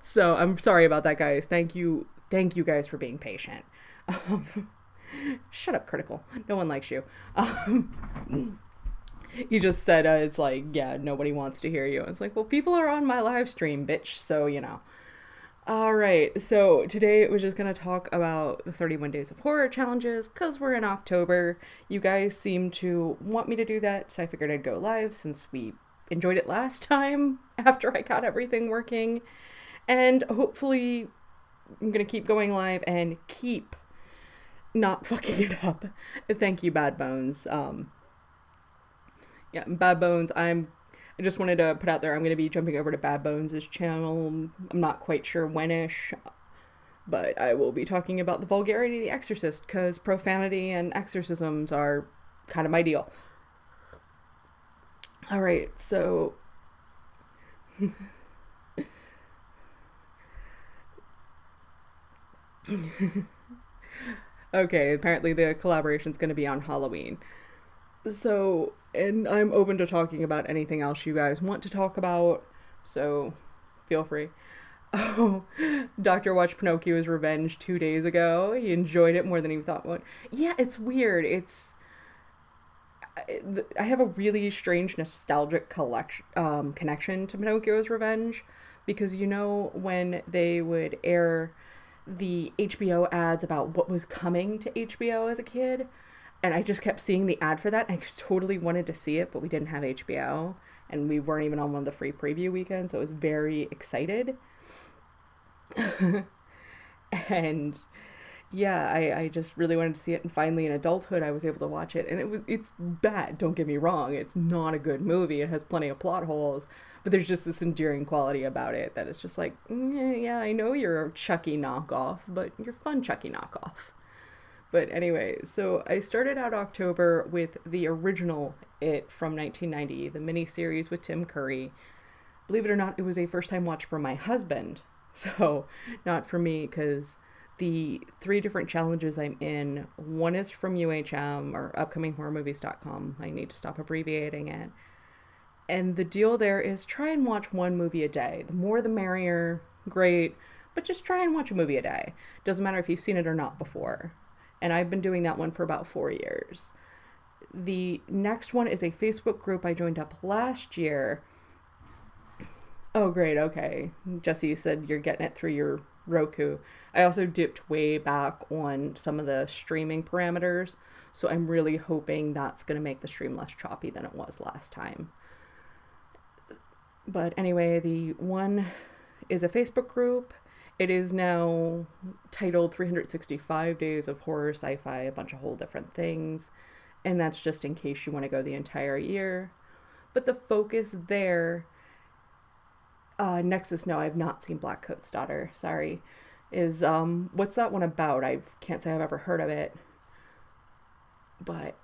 So I'm sorry about that, guys. Thank you guys for being patient. Um, Shut up, critical. No one likes you. You just said it's like, yeah, nobody wants to hear you. It's like, well, people are on my live stream, bitch. So All right. So today we're just gonna talk about the 31 Days of Horror challenges because we're in October. You guys seem to want me to do that, so I figured I'd go live since we enjoyed it last time after I got everything working. And hopefully, I'm gonna keep going live and keep not fucking it up. Thank you, Bad Bones. Yeah, Bad Bones. I just wanted to put out there I'm going to be jumping over to Bad Bones' channel. I'm not quite sure when-ish, but I will be talking about the vulgarity of The Exorcist because profanity and exorcisms are kind of my deal. All right, so okay, apparently the collaboration's going to be on Halloween. So, and I'm open to talking about anything else you guys want to talk about. So, feel free. Oh, Doctor watched Pinocchio's Revenge 2 days ago. He enjoyed it more than he thought would. Yeah, it's weird. I have a really strange nostalgic connection to Pinocchio's Revenge because when they would air the HBO ads about what was coming to HBO as a kid, and I just kept seeing the ad for that. And I totally wanted to see it, but we didn't have HBO, and we weren't even on one of the free preview weekends, so I was very excited. And yeah, I just really wanted to see it, and finally in adulthood I was able to watch it, and it's bad. Don't get me wrong; it's not a good movie. It has plenty of plot holes, but there's just this endearing quality about it that it's just like, yeah, I know you're a Chucky knockoff, but you're fun Chucky knockoff. But anyway, so I started out October with the original It from 1990, the miniseries with Tim Curry. Believe it or not, it was a first time watch for my husband. So, not for me, because the three different challenges I'm in, one is from UHM or upcominghorrormovies.com. I need to stop abbreviating it. And the deal there is try and watch one movie a day. The more the merrier, great, but just try and watch a movie a day. Doesn't matter if you've seen it or not before. And I've been doing that one for about 4 years. The next one is a Facebook group I joined up last year. Oh, great. Okay. Jesse said you're getting it through your Roku. I also dipped way back on some of the streaming parameters. So I'm really hoping that's going to make the stream less choppy than it was last time. But anyway, the one is a Facebook group. It is now titled 365 Days of Horror Sci Fi, a bunch of whole different things. And that's just in case you want to go the entire year. But the focus there, Nexus, no, I've not seen Black Coat's Daughter, sorry, is, what's that one about? I can't say I've ever heard of it. But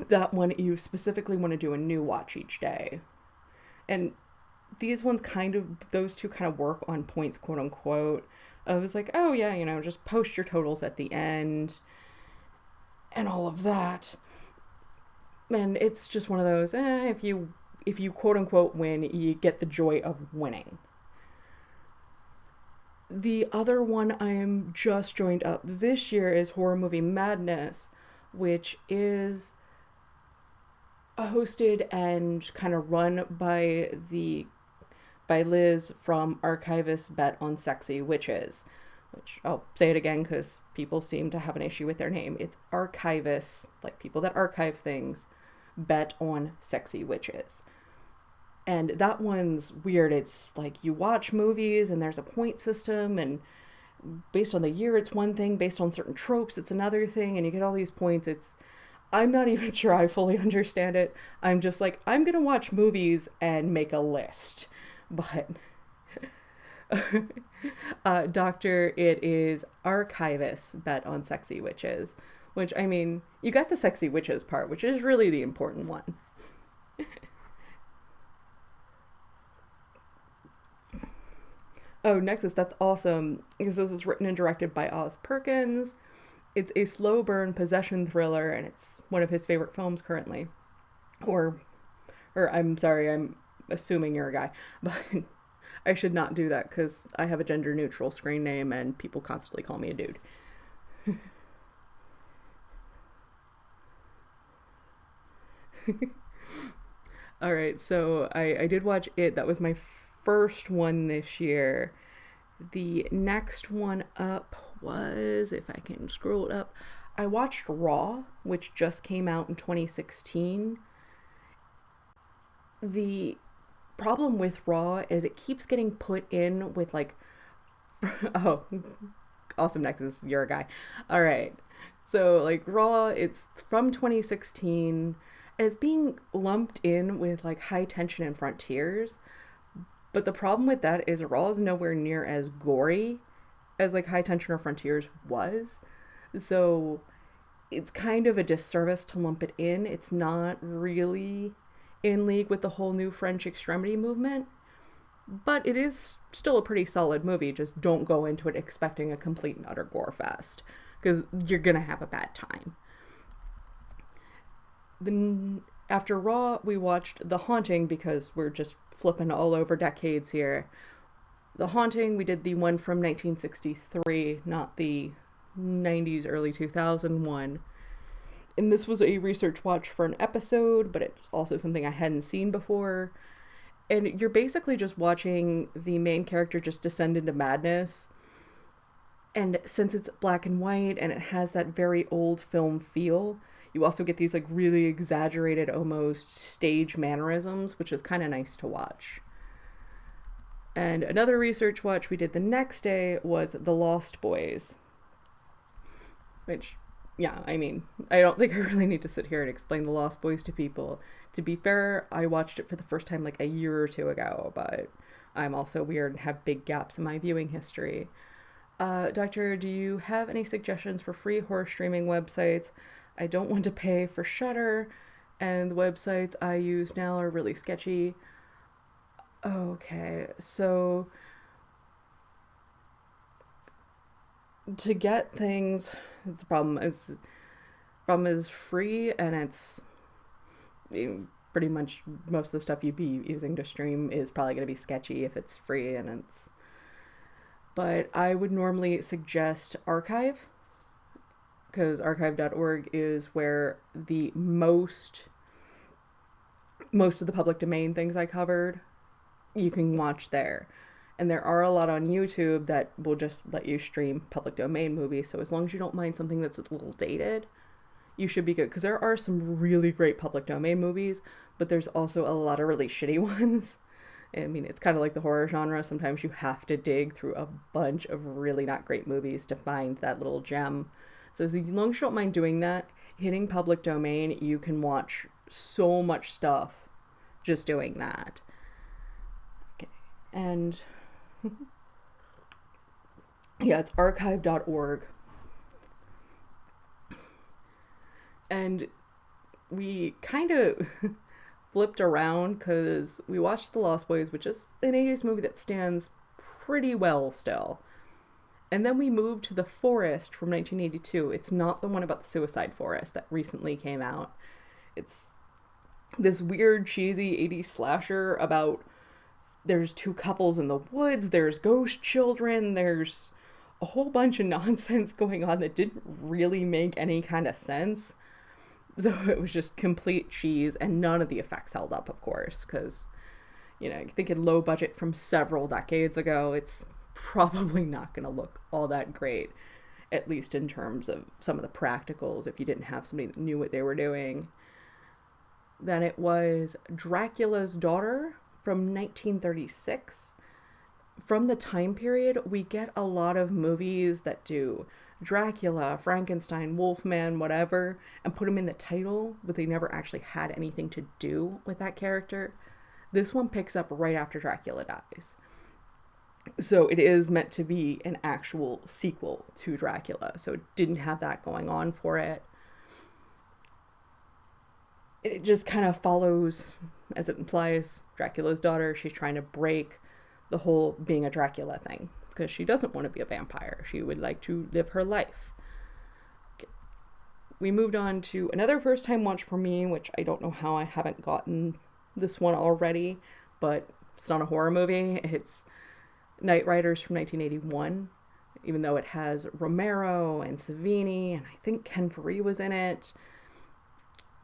that one, you specifically want to do a new watch each day. And these ones those two kind of work on points, quote unquote. I was like, oh yeah, just post your totals at the end and all of that. And it's just one of those, if you quote unquote win, you get the joy of winning. The other one I am just joined up this year is Horror Movie Madness, which is hosted and kind of run by Liz from Archivist Bet on Sexy Witches, which I'll say it again because people seem to have an issue with their name. It's archivists, like people that archive things, bet on sexy witches. And that one's weird. It's like you watch movies and there's a point system, and based on the year it's one thing, based on certain tropes it's another thing, and you get all these points. I'm not even sure I fully understand it. I'm just like, I'm gonna watch movies and make a list. But Doctor, it is archivists bet on sexy witches, which, I mean, you got the sexy witches part, which is really the important one. Oh, Nexus, that's awesome because this is written and directed by Oz Perkins. It's a slow burn possession thriller, and it's one of his favorite films currently. Or I'm sorry, I'm assuming you're a guy, but I should not do that because I have a gender neutral screen name and people constantly call me a dude. All right, so I did watch it. That was my first one this year. The next one up was, if I can scroll it up, I watched Raw, which just came out in 2016. The problem with Raw is it keeps getting put in with like, oh, awesome Nexus, you're a guy. All right. So like Raw, it's from 2016 and it's being lumped in with like High Tension and Frontiers. But the problem with that is Raw is nowhere near as gory as like High Tension or Frontiers was. So it's kind of a disservice to lump it in. It's not really in league with the whole new French extremity movement. But it is still a pretty solid movie. Just don't go into it expecting a complete and utter gore fest, because you're gonna have a bad time. Then after Raw, we watched The Haunting because we're just flipping all over decades here. The Haunting, we did the one from 1963, not the 90s, early 2001. And this was a research watch for an episode, but it's also something I hadn't seen before. And you're basically just watching the main character just descend into madness. And since it's black and white and it has that very old film feel, you also get these like really exaggerated, almost stage mannerisms, which is kind of nice to watch. And another research watch we did the next day was The Lost Boys. Which, yeah, I mean, I don't think I really need to sit here and explain The Lost Boys to people. To be fair, I watched it for the first time like a year or two ago, but I'm also weird and have big gaps in my viewing history. Doctor, do you have any suggestions for free horror streaming websites? I don't want to pay for Shudder, and the websites I use now are really sketchy. Okay, so to get things, it's a problem. Problem is free, and it's pretty much most of the stuff you'd be using to stream is probably going to be sketchy if it's free, and it's. But I would normally suggest Archive, because archive.org is where the most of the public domain things I covered, you can watch there. And there are a lot on YouTube that will just let you stream public domain movies, so as long as you don't mind something that's a little dated, you should be good. Because there are some really great public domain movies, but there's also a lot of really shitty ones. I mean, it's kind of like the horror genre. Sometimes you have to dig through a bunch of really not great movies to find that little gem. So as long as you don't mind doing that, hitting public domain, you can watch so much stuff just doing that. Okay, and yeah, it's archive.org. And we kind of flipped around because we watched The Lost Boys, which is an 80s movie that stands pretty well still. And then we moved to The Forest from 1982. It's not the one about the suicide forest that recently came out. It's this weird, cheesy 80s slasher about there's two couples in the woods, there's ghost children, there's a whole bunch of nonsense going on that didn't really make any kind of sense. So it was just complete cheese, and none of the effects held up, of course, because, you know, thinking low budget from several decades ago, it's probably not going to look all that great, at least in terms of some of the practicals, if you didn't have somebody that knew what they were doing. Then it was Dracula's Daughter from 1936. From the time period, we get a lot of movies that do Dracula, Frankenstein, Wolfman, whatever, and put them in the title, but they never actually had anything to do with that character. This one picks up right after Dracula dies. So it is meant to be an actual sequel to Dracula, so it didn't have that going on for it. It just kind of follows, as it implies, Dracula's daughter. She's trying to break the whole being a Dracula thing, because she doesn't want to be a vampire. She would like to live her life. We moved on to another first time watch for me, which I don't know how I haven't gotten this one already, but It's not a horror movie. It's Night Riders from 1981, even though it has Romero and Savini, and I think Ken Faree was in it,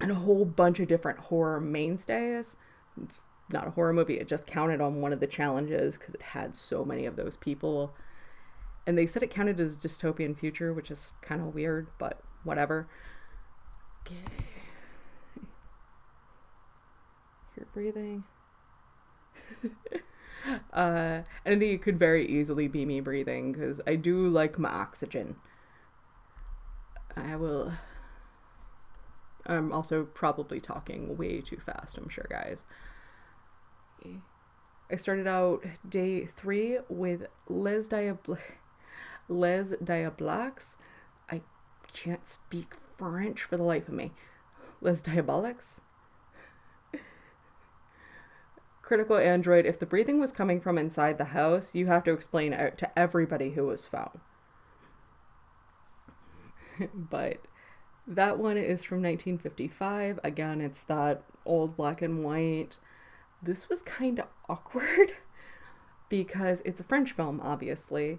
and a whole bunch of different horror mainstays. It's not a horror movie. It just counted on one of the challenges because it had so many of those people. And they said it counted as dystopian future, which is kind of weird, but whatever. Okay. You're breathing. And it could very easily be me breathing because I do like my oxygen. I'm also probably talking way too fast, I'm sure, guys. I started out day 3 with Les Diablaks. I can't speak French for the life of me. Les Diaboliques. Critical android. If the breathing was coming from inside the house, you have to explain it to everybody who was found. But that one is from 1955. Again, it's that old black and white. This was kind of awkward because it's a French film, obviously,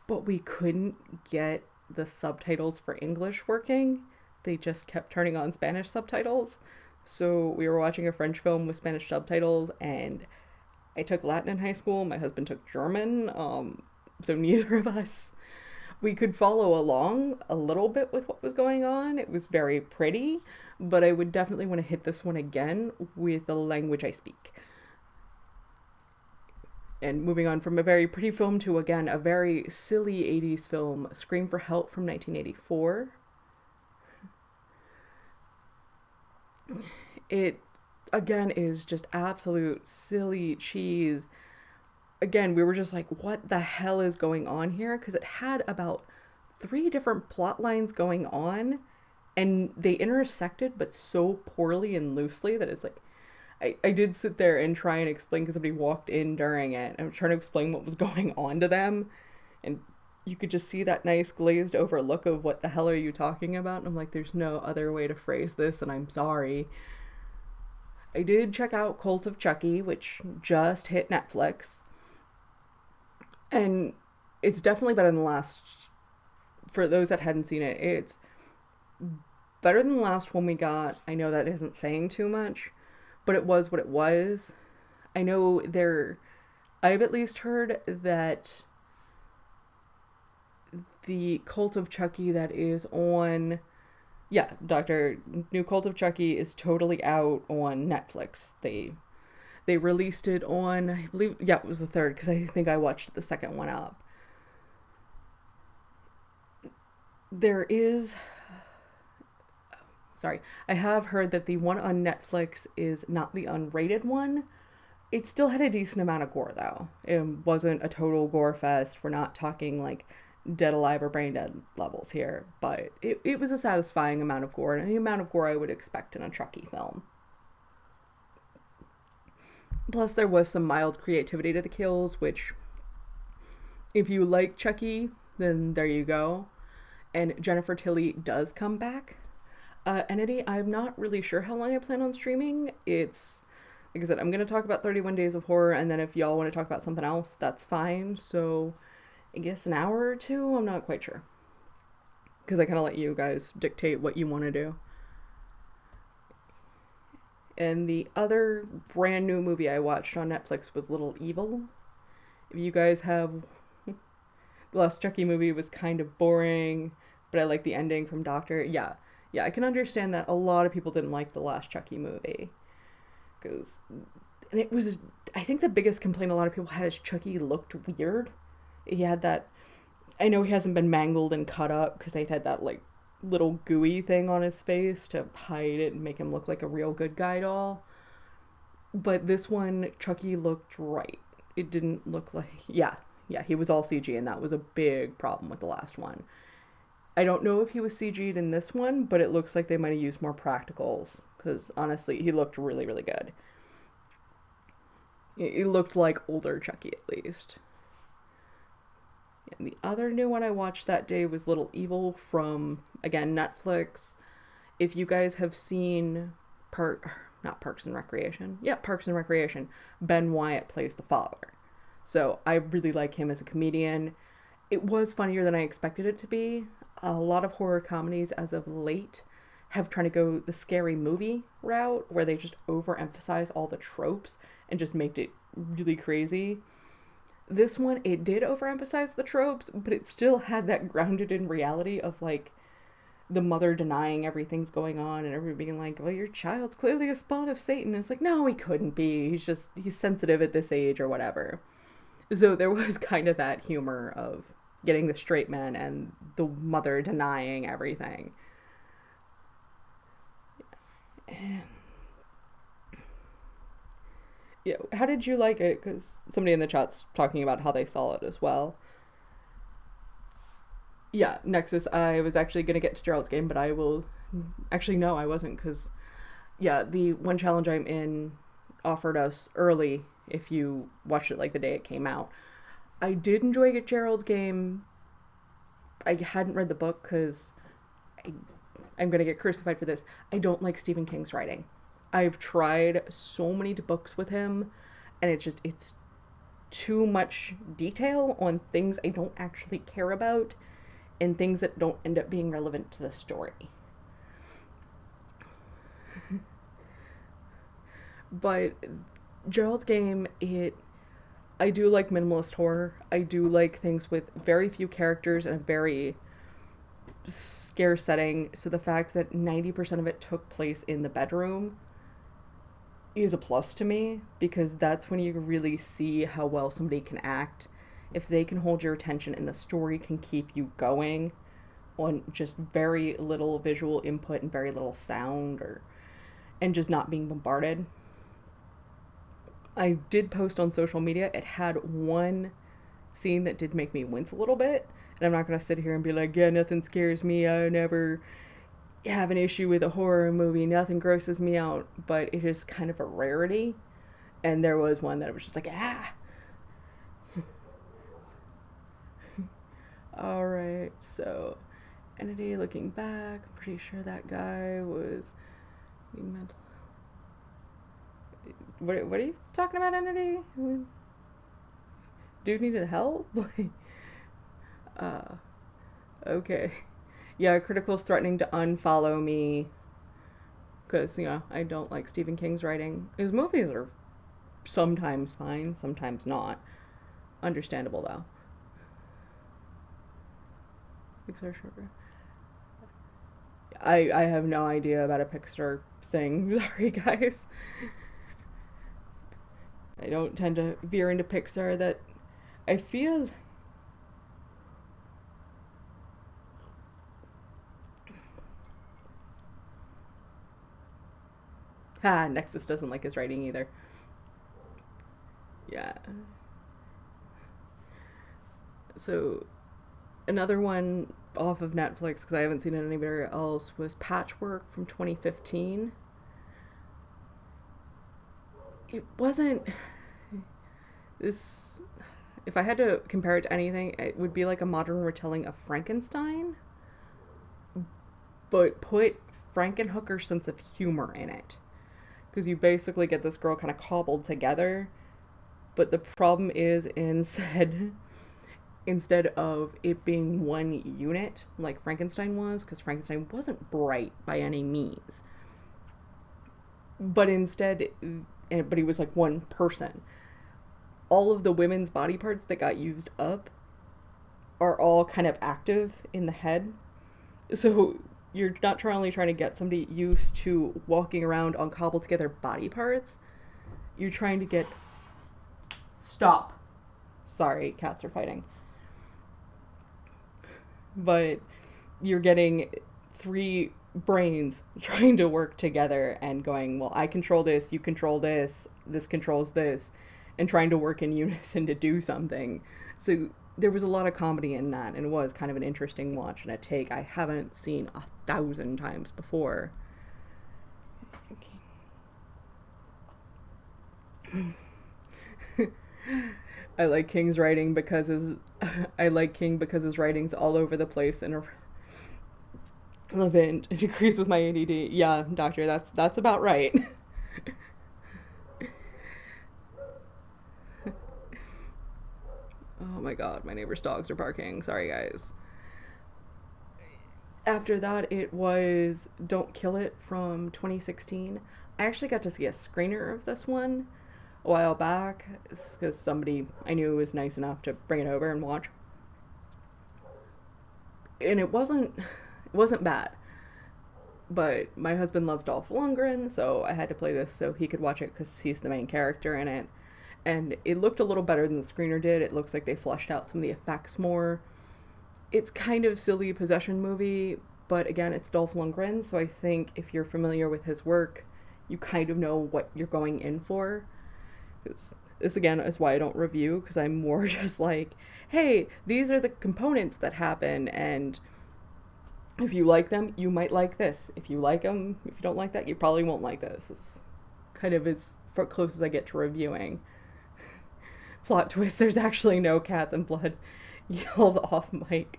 but we couldn't get the subtitles for English working. They just kept turning on Spanish subtitles. So we were watching a French film with Spanish subtitles, and I took Latin in high school. My husband took German. So neither of us, we could follow along a little bit with what was going on. It was very pretty, but I would definitely want to hit this one again with the language I speak. And moving on from a very pretty film to, again, a very silly 80s film, Scream for Help from 1984. It, again, is just absolute silly cheese. Again, we were just like, what the hell is going on here? Because it had about 3 different plot lines going on, and they intersected, but so poorly and loosely that it's like, I did sit there and try and explain because somebody walked in during it. I'm trying to explain what was going on to them, and you could just see that nice glazed over look of what the hell are you talking about? And I'm like, there's no other way to phrase this, and I'm sorry. I did check out Cult of Chucky, which just hit Netflix. And it's definitely better than the last, for those that hadn't seen it, it's better than the last one we got. I know that isn't saying too much, but it was what it was. I know I've at least heard that the Cult of Chucky that is on, New Cult of Chucky is totally out on Netflix. They released it on, I believe, it was the 3rd, because I think I watched the second one up. I have heard that the one on Netflix is not the unrated one. It still had a decent amount of gore, though. It wasn't a total gore fest. We're not talking like Dead Alive or Brain Dead levels here, but it was a satisfying amount of gore, and the amount of gore I would expect in a Chucky film. Plus, there was some mild creativity to the kills, which, if you like Chucky, then there you go. And Jennifer Tilly does come back. Entity, I'm not really sure how long I plan on streaming. It's, like I said, I'm going to talk about 31 Days of Horror, and then if y'all want to talk about something else, that's fine. So, I guess an hour or 2? I'm not quite sure. Because I kind of let you guys dictate what you want to do. And the other brand new movie I watched on Netflix was Little Evil. If you guys have... The last Chucky movie was kind of boring, but I like the ending from Doctor. Yeah, I can understand that a lot of people didn't like the last Chucky movie. And it was... I think the biggest complaint a lot of people had is Chucky looked weird. He had that... I know he hasn't been mangled and cut up, because they had that, like, little gooey thing on his face to hide it and make him look like a real good guy doll. But this one, Chucky looked right. It didn't look like... Yeah, he was all CG, and that was a big problem with the last one. I don't know if he was CG'd in this one, but it looks like they might have used more practicals, because honestly, he looked really, really good. It looked like older Chucky, at least. And the other new one I watched that day was Little Evil from, again, Netflix. If you guys have seen not Parks and Recreation. Yeah, Parks and Recreation. Ben Wyatt plays the father. So I really like him as a comedian. It was funnier than I expected it to be. A lot of horror comedies as of late have tried to go the scary movie route where they just overemphasize all the tropes and just make it really crazy. This one, it did overemphasize the tropes, but it still had that grounded in reality of like the mother denying everything's going on and everybody being like, well, your child's clearly a spawn of Satan. And it's like, no, he couldn't be. He's sensitive at this age or whatever. So there was kind of that humor of getting the straight man and the mother denying everything. Yeah, how did you like it? Because somebody in the chat's talking about how they saw it as well. Yeah, Nexus, I was actually going to get to Gerald's Game, but I will... Actually, no, I wasn't, because... Yeah, the one challenge I'm in offered us early if you watched it like the day it came out. I did enjoy Gerald's Game. I hadn't read the book because I'm going to get crucified for this. I don't like Stephen King's writing. I've tried so many books with him, and it's too much detail on things I don't actually care about and things that don't end up being relevant to the story. But Gerald's Game, I do like minimalist horror. I do like things with very few characters and a very scarce setting. So the fact that 90% of it took place in the bedroom is a plus to me, because that's when you really see how well somebody can act. If they can hold your attention and the story can keep you going on just very little visual input and very little sound, and just not being bombarded. I did post on social media, it had one scene that did make me wince a little bit, and I'm not going to sit here and be like, yeah, nothing scares me, I never have an issue with a horror movie, nothing grosses me out, but it is kind of a rarity, and there was one that was just like, ah. Alright, so Entity, looking back, I'm pretty sure that guy was mental. What are you talking about, Entity? Dude needed help? Okay. Yeah, Critical's threatening to unfollow me because, I don't like Stephen King's writing. His movies are sometimes fine, sometimes not. Understandable, though. Pixar short. I have no idea about a Pixar thing. Sorry, guys. I don't tend to veer into Pixar. That I feel... Nexus doesn't like his writing either. Yeah. So, another one off of Netflix, because I haven't seen it anywhere else, was Patchwork from 2015. It wasn't... This... If I had to compare it to anything, it would be like a modern retelling of Frankenstein, but put Frankenhooker's sense of humor in it. Because you basically get this girl kind of cobbled together, but the problem is instead of it being one unit like Frankenstein was, because Frankenstein wasn't bright by any means, but instead, but he was like one person. All of the women's body parts that got used up are all kind of active in the head. So you're not only trying to get somebody used to walking around on cobbled together body parts, you're trying to get... Stop. Sorry, cats are fighting. But you're getting 3 brains trying to work together and going, well, I control this, you control this, this controls this, and trying to work in unison to do something. So there was a lot of comedy in that, and it was kind of an interesting watch and a take I haven't seen 1,000 times before. Okay. I like King's writing because his writing's all over the place and relevant. It agrees with my ADD. Yeah, doctor, that's about right. Oh my god, my neighbor's dogs are barking. Sorry, guys. After that, it was Don't Kill It from 2016. I actually got to see a screener of this one a while back because somebody I knew was nice enough to bring it over and watch. And it wasn't bad. But my husband loves Dolph Lundgren, so I had to play this so he could watch it because he's the main character in it. And it looked a little better than the screener did. It looks like they fleshed out some of the effects more. It's kind of silly possession movie, but again, it's Dolph Lundgren, so I think if you're familiar with his work, you kind of know what you're going in for. This again is why I don't review, because I'm more just like, hey, these are the components that happen, and if you like them, you might like this. If you like them, if you don't like that, you probably won't like this. It's kind of as close as I get to reviewing. Plot twist, there's actually no cats and blood. Yells off mic.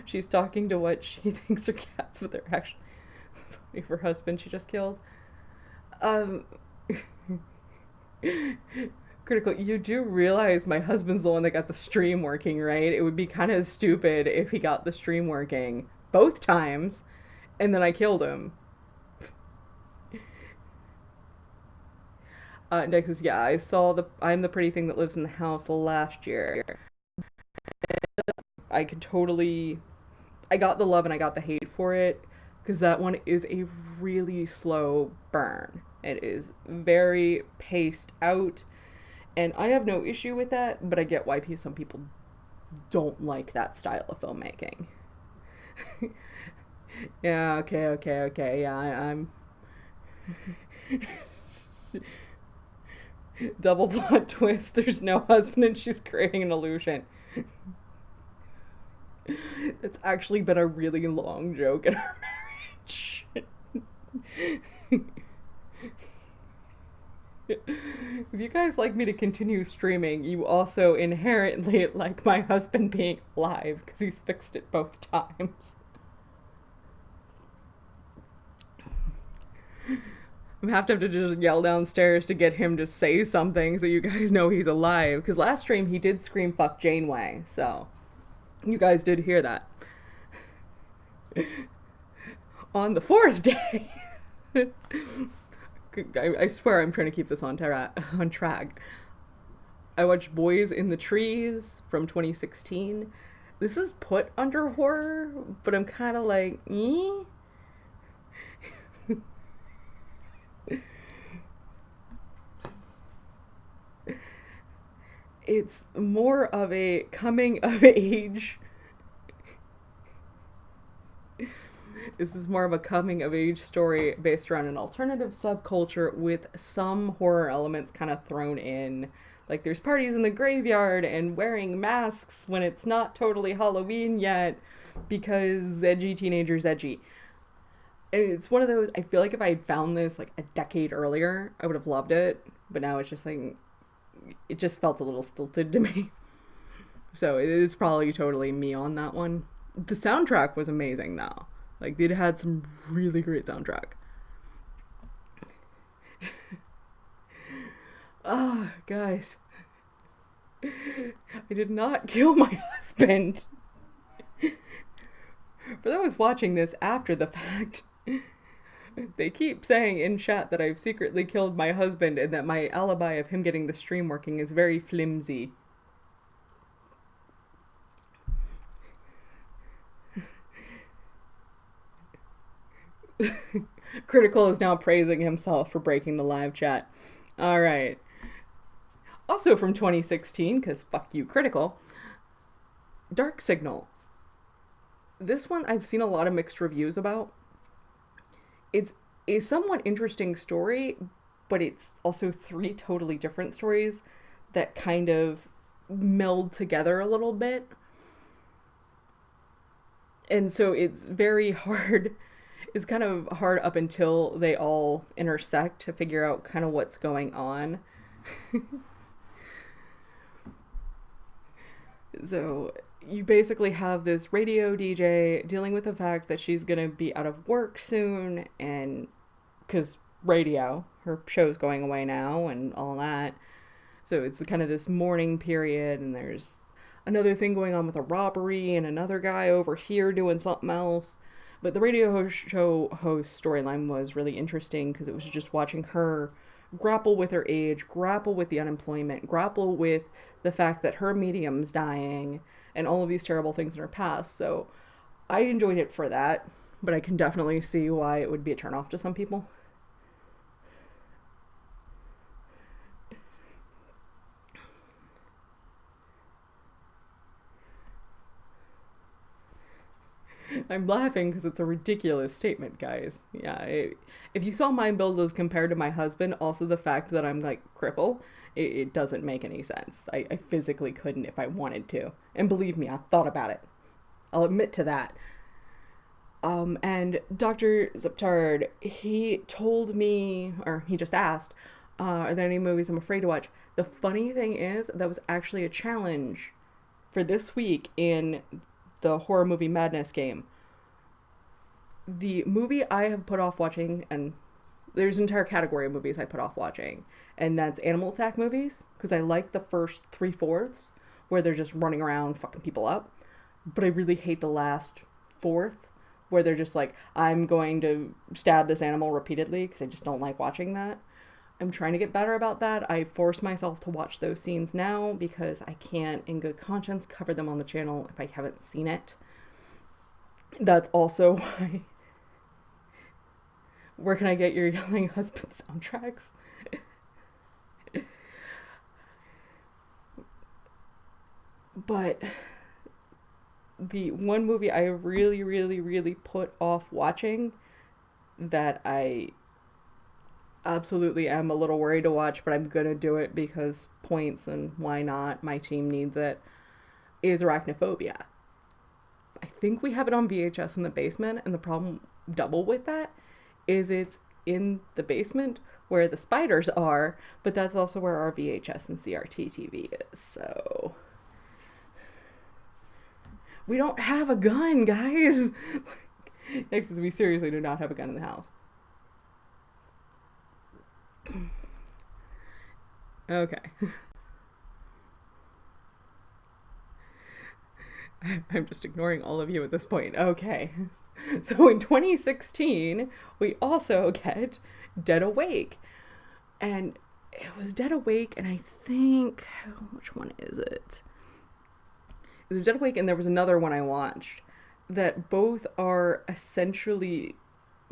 She's talking to what she thinks are cats, but they're actually her husband she just killed. Um, Critical, you do realize my husband's the one that got the stream working, right? It would be kind of stupid if he got the stream working both times and then I killed him. Next is, yeah, I'm the pretty thing that lives in the house last year. I could totally, I got the love and I got the hate for it because that one is a really slow burn. It is very paced out, and I have no issue with that, but I get why some people don't like that style of filmmaking. Yeah, okay. Yeah, I'm. Double plot twist. There's no husband and she's creating an illusion. It's actually been a really long joke in our marriage. If you guys like me to continue streaming, you also inherently like my husband being alive because he's fixed it both times. I'm have to just yell downstairs to get him to say something so you guys know he's alive. Because last stream he did scream "fuck Janeway," so you guys did hear that. On the fourth day, I swear I'm trying to keep this on track. I watched Boys in the Trees from 2016. This is put under horror, but I'm kind of like, eh? It's more of a coming of age. This is more of a coming of age story based around an alternative subculture with some horror elements kind of thrown in. Like there's parties in the graveyard and wearing masks when it's not totally Halloween yet because edgy teenagers edgy. And it's one of those, I feel like if I had found this like a decade earlier, I would have loved it. But now it's just like, it just felt a little stilted to me. So it's probably totally me on that one. The soundtrack was amazing though. Like it had some really great soundtrack. Oh, guys. I did not kill my husband. For those watching this after the fact, they keep saying in chat that I've secretly killed my husband and that my alibi of him getting the stream working is very flimsy. Critical is now praising himself for breaking the live chat. Alright. Also from 2016, because fuck you, Critical, Dark Signal. This one I've seen a lot of mixed reviews about. It's a somewhat interesting story, but it's also three totally different stories that kind of meld together a little bit. And so it's very hard. It's kind of hard up until they all intersect to figure out kind of what's going on. So you basically have this radio DJ dealing with the fact that she's going to be out of work soon, and because radio, her show's going away now and all that. So it's kind of this mourning period, and there's another thing going on with a robbery and another guy over here doing something else. But the show host storyline was really interesting because it was just watching her grapple with her age, grapple with the unemployment, grapple with the fact that her medium's dying, and all of these terrible things in her past. So I enjoyed it for that, but I can definitely see why it would be a turnoff to some people. I'm laughing because it's a ridiculous statement, guys. Yeah, if you saw Mind Builders compared to my husband, also the fact that I'm like cripple, it doesn't make any sense. I physically couldn't if I wanted to. And believe me, I've thought about it. I'll admit to that. And Dr. Ziptard, he told me, or he just asked, are there any movies I'm afraid to watch? The funny thing is, that was actually a challenge for this week in the horror movie madness game. The movie I have put off watching, and there's an entire category of movies I put off watching, and that's animal attack movies, because I like the first 3/4 where they're just running around fucking people up, but I really hate the last fourth where they're just like, I'm going to stab this animal repeatedly, because I just don't like watching that. I'm trying to get better about that. I force myself to watch those scenes now because I can't, in good conscience, cover them on the channel if I haven't seen it. That's also why... Where can I get your yelling husband soundtracks? But the one movie I really, really, really put off watching that I absolutely am a little worried to watch, but I'm gonna do it because points and why not, my team needs it, is Arachnophobia. I think we have it on VHS in the basement, and the problem double with that is it's in the basement where the spiders are, but that's also where our VHS and CRT TV is, so... We don't have a gun, guys! Next is we seriously do not have a gun in the house. Okay. I'm just ignoring all of you at this point. Okay. So in 2016, we also get Dead Awake. And it was Dead Awake, and I think... Which one is it? It was Dead Awake, and there was another one I watched that both are essentially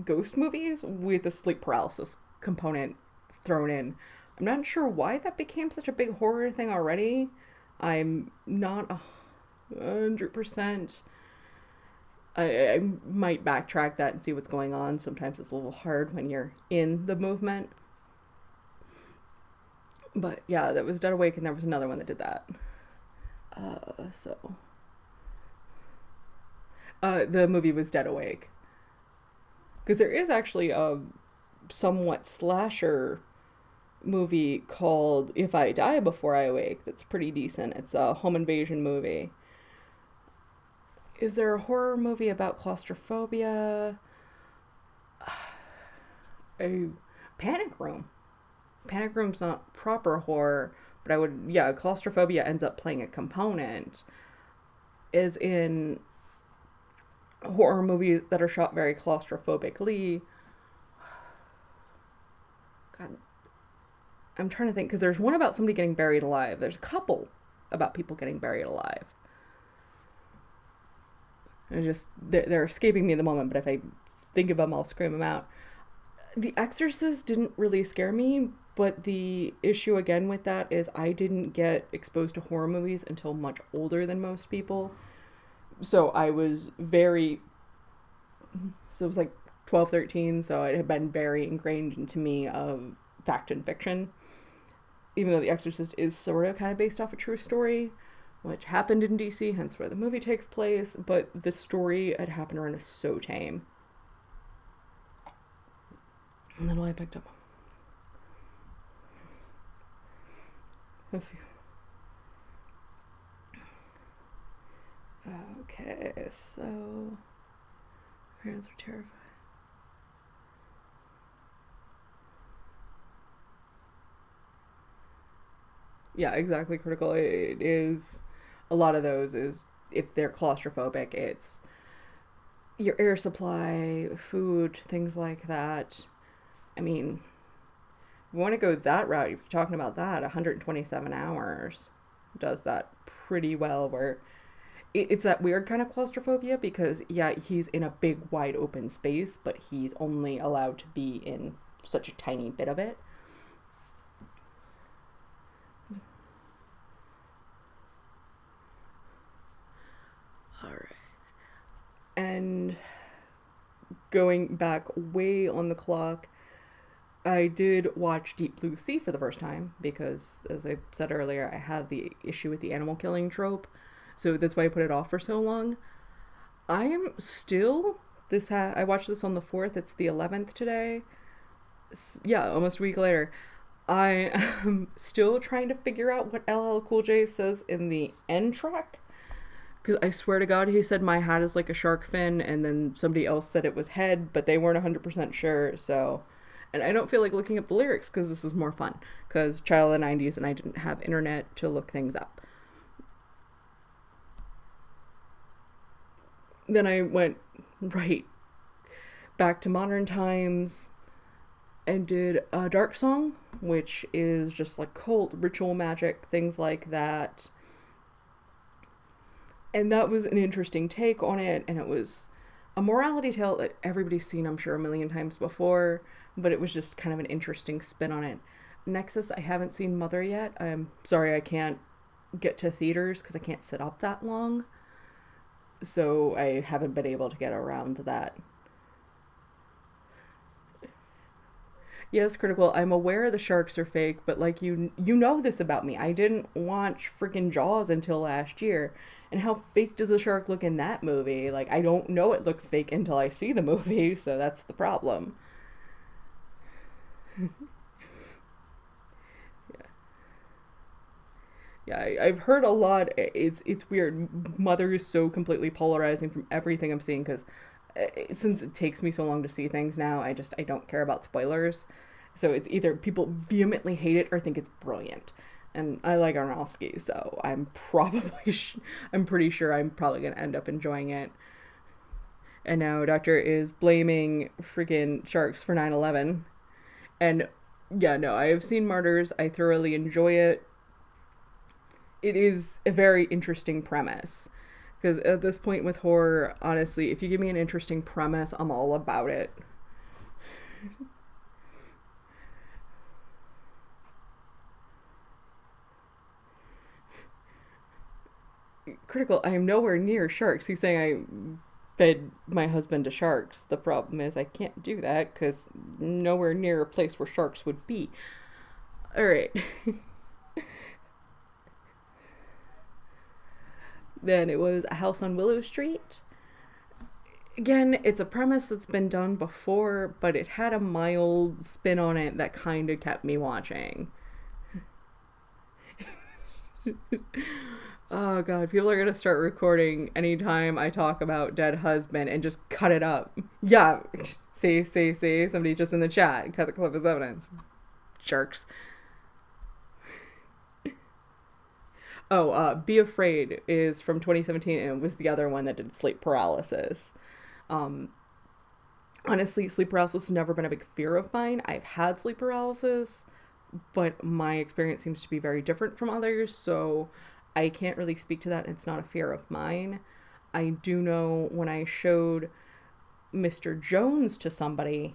ghost movies with a sleep paralysis component thrown in. I'm not sure why that became such a big horror thing already. I'm not 100%. I might backtrack that and see what's going on. Sometimes it's a little hard when you're in the movement. But yeah, that was Dead Awake, and there was another one that did that. The movie was Dead Awake. Because there is actually a somewhat slasher movie called If I Die Before I Awake that's pretty decent. It's a home invasion movie. Is there a horror movie about claustrophobia? A Panic Room. Panic Room's not proper horror, but I would, yeah, claustrophobia ends up playing a component, is in horror movies that are shot very claustrophobically. God, I'm trying to think, because there's one about somebody getting buried alive. There's a couple about people getting buried alive. They're escaping me at the moment, but if I think of them, I'll scream them out. The Exorcist didn't really scare me, but the issue again with that is I didn't get exposed to horror movies until much older than most people. So I was it was like 12, 13, so it had been very ingrained into me of fact and fiction. Even though The Exorcist is sort of kind of based off a true story, which happened in DC, hence where the movie takes place, but the story had happened around is so tame. And then I picked up. Okay, so parents are terrified. Yeah, exactly, critical. It is. a lot of those is, if they're claustrophobic, it's your air supply, food, things like that. I mean, if you want to go that route, if you're talking about that, 127 hours does that pretty well, where it's that weird kind of claustrophobia because, yeah, he's in a big, wide open space, but he's only allowed to be in such a tiny bit of it. All right. And going back way on the clock, I did watch Deep Blue Sea for the first time because, as I said earlier, I have the issue with the animal killing trope. So that's why I put it off for so long. I am still I watched this on the 4th. It's the 11th today. Yeah, almost a week later. I am still trying to figure out what LL Cool J says in the end track. Because I swear to God, he said my hat is like a shark fin, and then somebody else said it was head, but they weren't 100% sure, so. And I don't feel like looking up the lyrics because this is more fun. Because child of the 90s and I didn't have internet to look things up. Then I went right back to modern times and did a Dark Song, which is just like cult, ritual magic, things like that. And that was an interesting take on it, and it was a morality tale that everybody's seen, I'm sure, a million times before, but it was just kind of an interesting spin on it. Nexus, I haven't seen Mother yet. I'm sorry I can't get to theaters because I can't sit up that long. So I haven't been able to get around to that. Yes, Critical, I'm aware the sharks are fake, but like you know this about me. I didn't watch freaking Jaws until last year. And how fake does the shark look in that movie? Like, I don't know it looks fake until I see the movie, so that's the problem. Yeah. Yeah, I've heard a lot. It's weird. Mother is so completely polarizing from everything I'm seeing because since it takes me so long to see things now, I don't care about spoilers. So it's either people vehemently hate it or think it's brilliant. And I like Aronofsky, so I'm pretty sure I'm probably gonna end up enjoying it. And now Doctor is blaming freaking sharks for 9/11. And yeah, no, I have seen Martyrs. I thoroughly enjoy it. It is a very interesting premise. Because at this point with horror, honestly, if you give me an interesting premise, I'm all about it. Critical, I am nowhere near sharks. He's saying I fed my husband to sharks. The problem is I can't do that because nowhere near a place where sharks would be. Alright. Then it was A House on Willow Street. Again, it's a premise that's been done before, but it had a mild spin on it that kind of kept me watching. Oh god, people are gonna start recording anytime I talk about dead husband and just cut it up. Yeah, see, somebody just in the chat, cut the clip as evidence. Jerks. Oh, Be Afraid is from 2017 and it was the other one that did sleep paralysis. Um, Honestly, sleep paralysis has never been a big fear of mine. I've had sleep paralysis, but my experience seems to be very different from others, so I can't really speak to that. It's not a fear of mine. I do know when I showed Mr. Jones to somebody,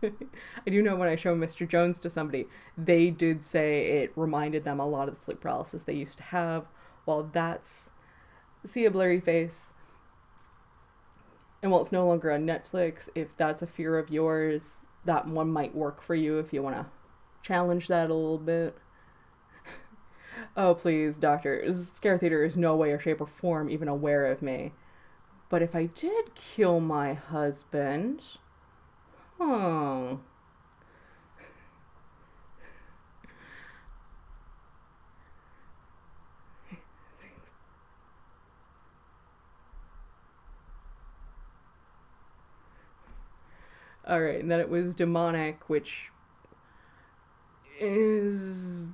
I do know when I show Mr. Jones to somebody, they did say it reminded them a lot of the sleep paralysis they used to have. Well, that's See a Blurry Face. And while it's no longer on Netflix, if that's a fear of yours, that one might work for you if you want to challenge that a little bit. Oh, please, Doctor. Scare Theater is no way or shape or form even aware of me. But if I did kill my husband... Oh. Alright, and then it was Demonic, which is...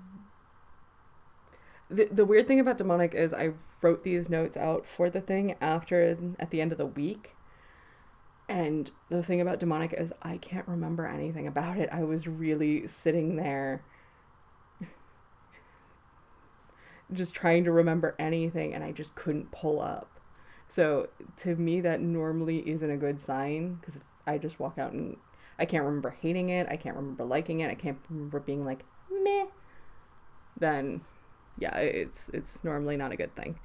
The weird thing about Demonic is I wrote these notes out for the thing after at the end of the week. And the thing about Demonic is I can't remember anything about it. I was really sitting there just trying to remember anything and I just couldn't pull up. So to me that normally isn't a good sign, because if I just walk out and I can't remember hating it, I can't remember liking it, I can't remember being like meh, then yeah, it's normally not a good thing.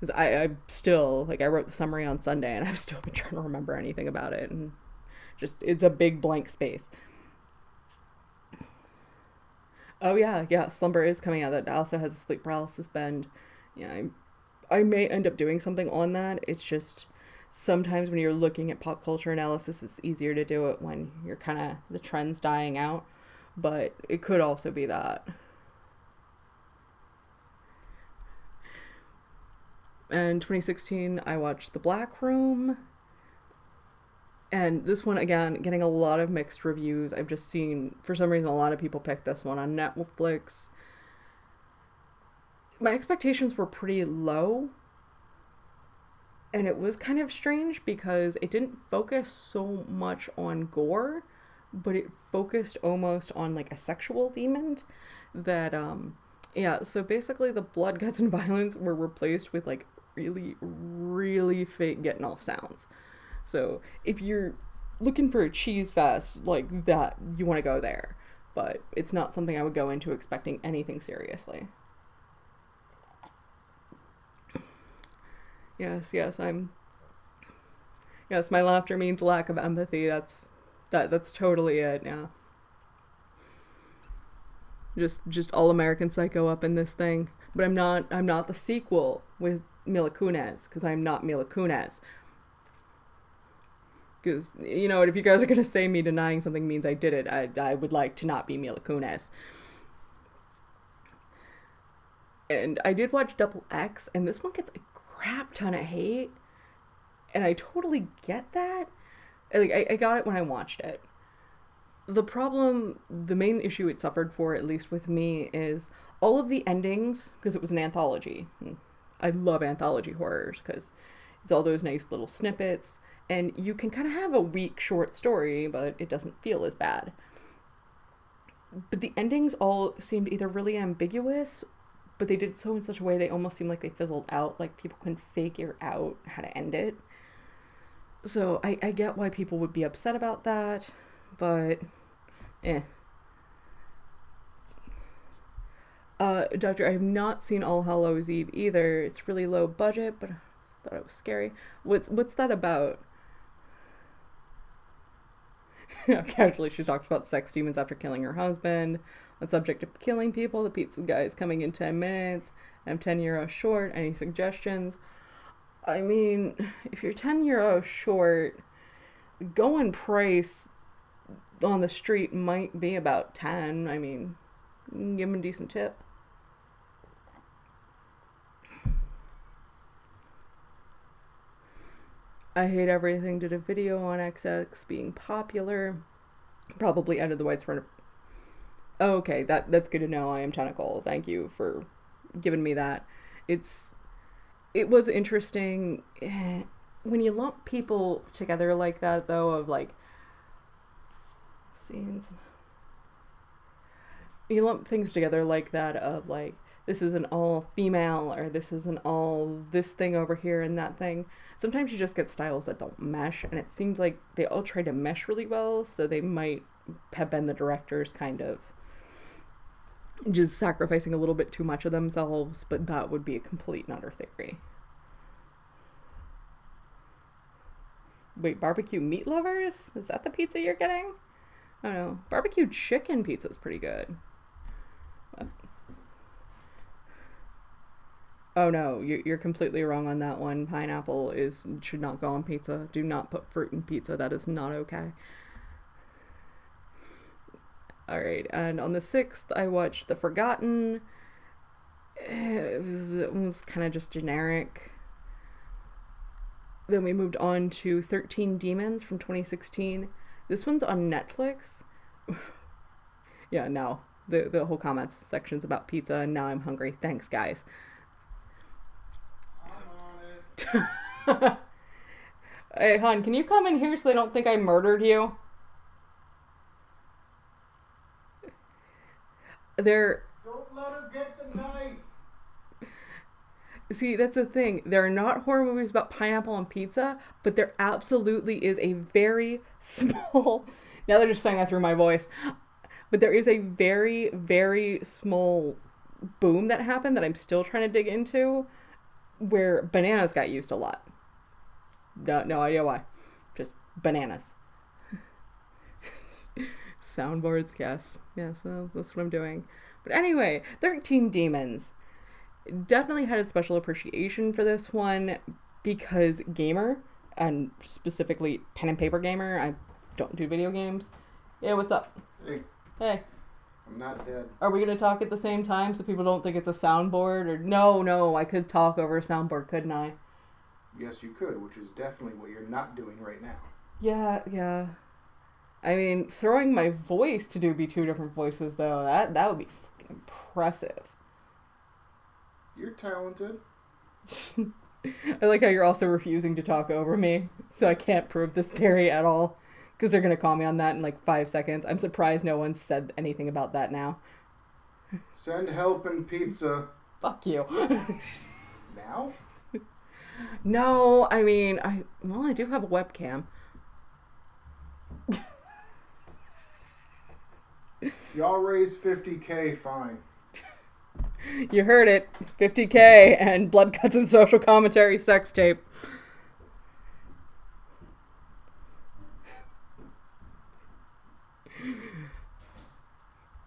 Because I still, like, I wrote the summary on Sunday and I've still been trying to remember anything about it, and just it's a big blank space. Oh yeah, Slumber is coming out. That also has a sleep paralysis bend. Yeah, I may end up doing something on that. It's just sometimes when you're looking at pop culture analysis, it's easier to do it when you're kind of the trends dying out. But it could also be that. And 2016, I watched The Black Room. And this one, again, getting a lot of mixed reviews. I've just seen, for some reason, a lot of people pick this one on Netflix. My expectations were pretty low. And it was kind of strange because it didn't focus so much on gore, but it focused almost on like a sexual demon that, yeah, so basically the blood, guts, and violence were replaced with like really, really fake getting off sounds. So if you're looking for a cheese fest like that, you want to go there. But it's not something I would go into expecting anything seriously. Yes, yes, my laughter means lack of empathy. That's totally it, yeah. Just all American Psycho up in this thing. But I'm not the sequel with Mila Kunis, because I'm not Mila Kunis. Because, you know what, if you guys are going to say me denying something means I did it, I would like to not be Mila Kunis. And I did watch Double X, and this one gets a crap ton of hate. And I totally get that. Like, I got it when I watched it. The main issue it suffered for, at least with me, is all of the endings, because it was an anthology. I love anthology horrors, because it's all those nice little snippets, and you can kind of have a weak short story, but it doesn't feel as bad. But the endings all seemed either really ambiguous, but they did so in such a way they almost seemed like they fizzled out, like people couldn't figure out how to end it. So I get why people would be upset about that, but Doctor, I have not seen All Hallows Eve either. It's really low budget, but I thought it was scary. What's that about? Casually, she talks about sex demons after killing her husband. On subject of killing people, the pizza guy is coming in 10 minutes. I'm 10 euros short. Any suggestions? I mean, if you're 10 euros short, the going price on the street might be about 10. I mean, give him a decent tip. I Hate Everything did a video on XX being popular. Probably ended the widespread. Oh, okay, that's good to know. I am Tentacle. Thank you for giving me that. It was interesting when you lump people together like that, though, of like scenes. You lump things together like that of like, this is an all female, or this is an all this thing over here and that thing. Sometimes you just get styles that don't mesh, and it seems like they all try to mesh really well, so they might have been the directors kind of just sacrificing a little bit too much of themselves, but that would be a complete and utter theory. Wait, barbecue meat lovers? Is that the pizza you're getting? I don't know. Barbecue chicken pizza is pretty good. Oh no, you're completely wrong on that one. Pineapple should not go on pizza. Do not put fruit in pizza. That is not okay. Alright, and on the 6th, I watched The Forgotten. It was kind of just generic. Then we moved on to 13 Demons from 2016. This one's on Netflix. Yeah, no. The whole comments section's about pizza, and now I'm hungry. Thanks, guys. I'm on it. Hey, hon, can you come in here so they don't think I murdered you? They're Don't let her get the knife. See, that's the thing. There are not horror movies about pineapple on pizza, but there absolutely is a very small. Now they're just saying that through my voice. But there is a very, very small boom that happened that I'm still trying to dig into where bananas got used a lot. No idea why. Just bananas. Soundboards, yes. Yes, that's what I'm doing. But anyway, 13 Demons. Definitely had a special appreciation for this one because gamer, and specifically pen and paper gamer, I don't do video games. Yeah, what's up? Hey, Hey, I'm not dead. are we gonna talk at the same time so people don't think it's a soundboard? Or no, I could talk over a soundboard, couldn't I? Yes, you could, which is definitely what you're not doing right now. Yeah. I mean, throwing my voice to be two different voices though, that would be fucking impressive. You're talented. I like how you're also refusing to talk over me, so I can't prove this theory at all. Because they're going to call me on that in like 5 seconds. I'm surprised no one said anything about that now. Send help and pizza. Fuck you. Now? No, I mean, I do have a webcam. Y'all raise 50K, fine. You heard it. 50K and Blood Cuts and Social Commentary sex tape.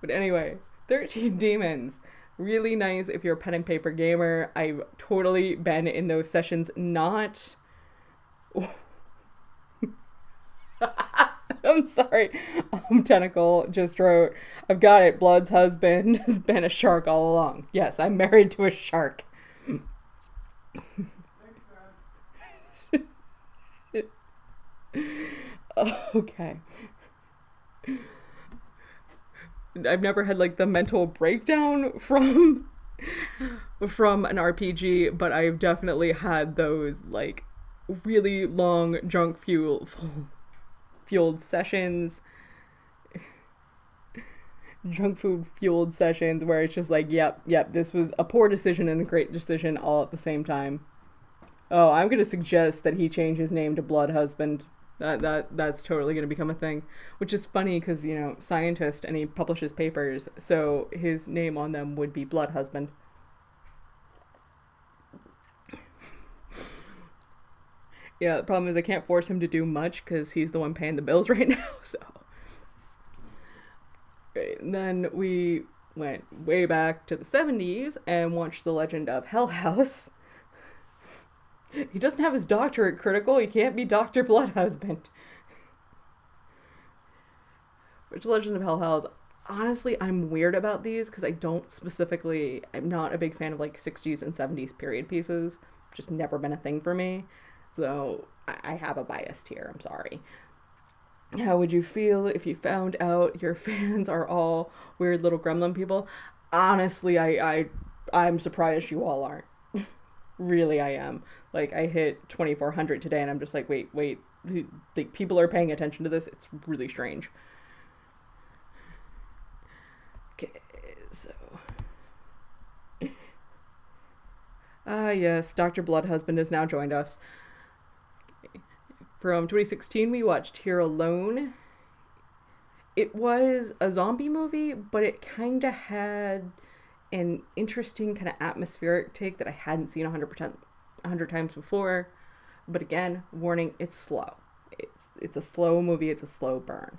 But anyway, 13 Demons. Really nice if you're a pen and paper gamer. I've totally been in those sessions. Not... I'm sorry. Tentacle just wrote, I've got it. Blood's husband has been a shark all along. Yes, I'm married to a shark. Makes sense. Okay. I've never had like the mental breakdown from an RPG, but I've definitely had those like really long junk fueled sessions, junk food fueled sessions where it's just like, yep, this was a poor decision and a great decision all at the same time. Oh, I'm gonna suggest that he change his name to Blood Husband. That's totally gonna become a thing, which is funny because, you know, scientist, and he publishes papers, so his name on them would be Blood Husband. Yeah, the problem is I can't force him to do much because he's the one paying the bills right now, so. Right, and then we went way back to the 70s and watched The Legend of Hell House. He doesn't have his doctorate critical, he can't be Dr. Blood Husband. Which Legend of Hell House, honestly, I'm weird about these because I'm not a big fan of like 60s and 70s period pieces. Just never been a thing for me. So I have a bias here, I'm sorry. How would you feel if you found out your fans are all weird little gremlin people? Honestly, I'm surprised you all aren't. Really, I am. Like, I hit 2,400 today, and I'm just like, wait, like, people are paying attention to this? It's really strange. Okay, so... yes, Dr. Blood Husband has now joined us. From 2016, we watched Here Alone. It was a zombie movie, but it kind of had an interesting kind of atmospheric take that I hadn't seen 100 times before. But again, warning, it's slow. It's a slow movie, it's a slow burn.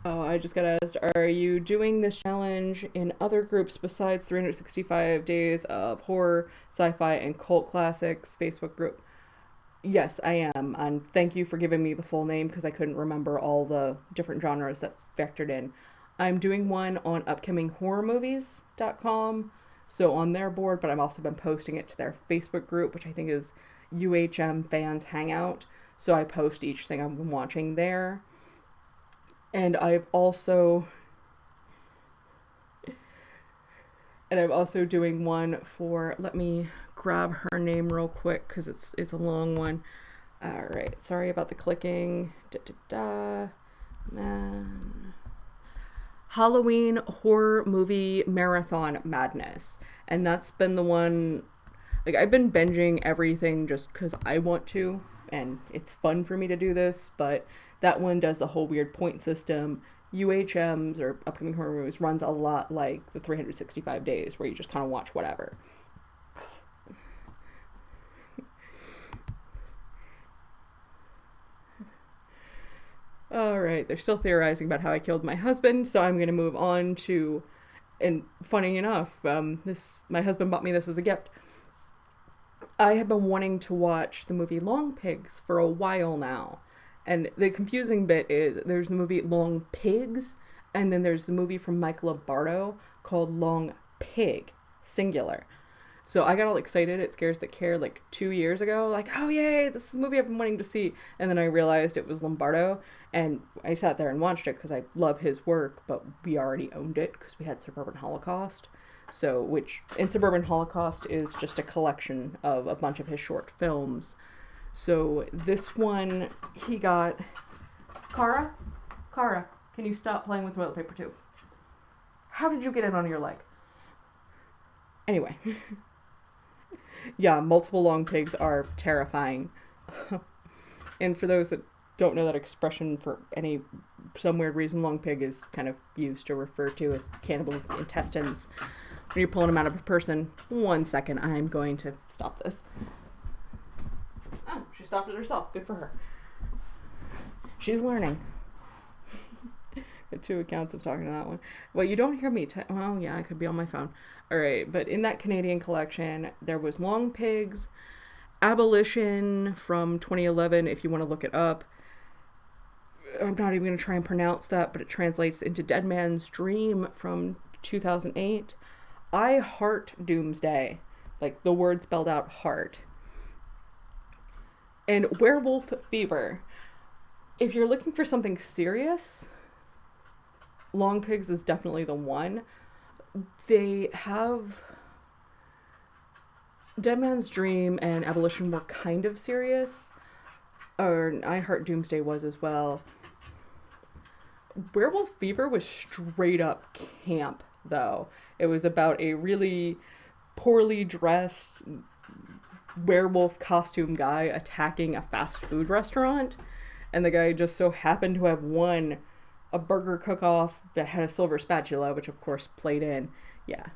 Oh, I just got asked, are you doing this challenge in other groups besides 365 Days of Horror, Sci-Fi, and Cult Classics Facebook group? Yes, I am, and thank you for giving me the full name because I couldn't remember all the different genres that factored in. I'm doing one on upcominghorrormovies.com, so on their board, but I've also been posting it to their Facebook group, which I think is UHM Fans Hangout. So I post each thing I'm watching there. And I've also doing one for, let me grab her name real quick because it's a long one. All right, sorry about the clicking. Man. Halloween Horror Movie Marathon Madness. And that's been the one, like, I've been binging everything just because I want to, and it's fun for me to do this, but that one does the whole weird point system. UHMs, or Upcoming Horror Movies, runs a lot like the 365 days, where you just kind of watch whatever. Alright, they're still theorizing about how I killed my husband, so I'm going to move on to, and funny enough, my husband bought me this as a gift. I have been wanting to watch the movie Long Pigs for a while now. And the confusing bit is there's the movie Long Pigs, and then there's the movie from Mike Lombardo called Long Pig, singular. So I got all excited at Scares That Care like 2 years ago, like, oh yay, this is a movie I've been wanting to see. And then I realized it was Lombardo, and I sat there and watched it because I love his work, but we already owned it because we had Suburban Holocaust. So, in Suburban Holocaust is just a collection of a bunch of his short films. So this one, he got... Kara, can you stop playing with toilet paper too? How did you get it on your leg? Anyway. Yeah, multiple long pigs are terrifying. And for those that don't know that expression, for some weird reason, long pig is kind of used to refer to as cannibal intestines. When you're pulling them out of a person. 1 second, I'm going to stop this. Oh, she stopped it herself. Good for her. She's learning. Got 2 accounts of talking to that one. Well, you don't hear me. Well, yeah, I could be on my phone. All right, but in that Canadian collection, there was Long Pigs, Abolition from 2011, if you want to look it up. I'm not even going to try and pronounce that, but it translates into Dead Man's Dream from 2008. I Heart Doomsday, like the word spelled out heart. And Werewolf Fever. If you're looking for something serious, Long Pigs is definitely the one. They have... Dead Man's Dream and Abolition were kind of serious. Or I Heart Doomsday was as well. Werewolf Fever was straight up camp, though. It was about a really poorly dressed werewolf costume guy attacking a fast food restaurant. And the guy just so happened to have won a burger cook-off that had a silver spatula, which of course played in. Yeah.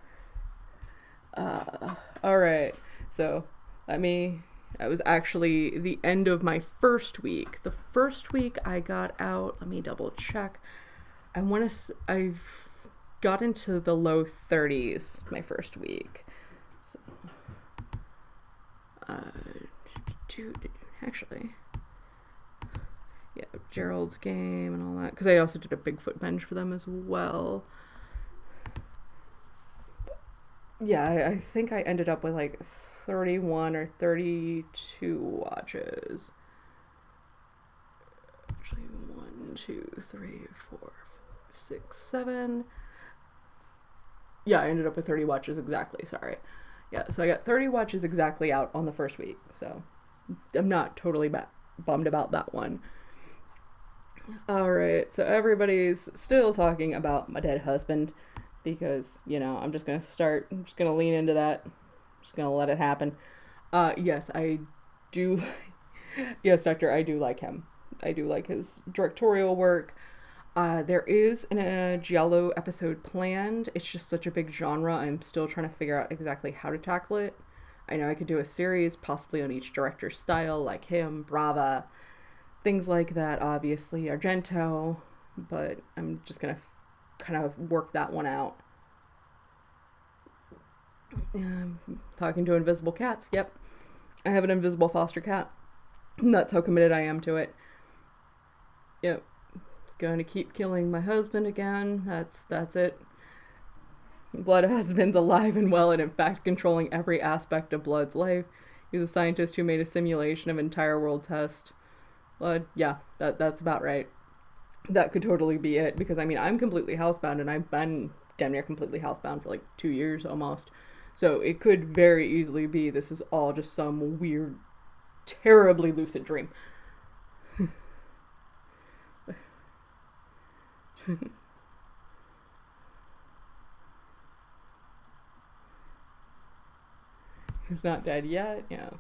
Alright. So, that was actually the end of my first week. The first week I got out, let me double check. I've got into the low 30s my first week. So, actually, yeah, Gerald's Game and all that, because I also did a Bigfoot bench for them as well. Yeah, I think I ended up with like 31 or 32 watches. Actually, 1, 2, 3, 4, 5, 6, 7. Yeah, I ended up with 30 watches exactly, sorry. Yeah, so I got 30 watches exactly out on the first week, so I'm not totally bummed about that one. Alright, so everybody's still talking about my dead husband, because, I'm just going to lean into that. I'm just going to let it happen. Yes, I do, yes, Doctor, I do like him. I do like his directorial work. There is a Giallo episode planned. It's just such a big genre. I'm still trying to figure out exactly how to tackle it. I know I could do a series, possibly on each director's style, like him, Brava, things like that, obviously, Argento, but I'm just going to kind of work that one out. Talking to invisible cats. Yep. I have an invisible foster cat. That's how committed I am to it. Yep. Going to keep killing my husband again. That's it. Blood husband's alive and well, and in fact controlling every aspect of Blood's life. He's a scientist who made a simulation of an entire world test Yeah, that's about right. That could totally be it, because I mean, I'm completely housebound, and I've been damn near completely housebound for like 2 years almost. So it could very easily be this is all just some weird, terribly lucid dream. He's not dead yet. Yeah.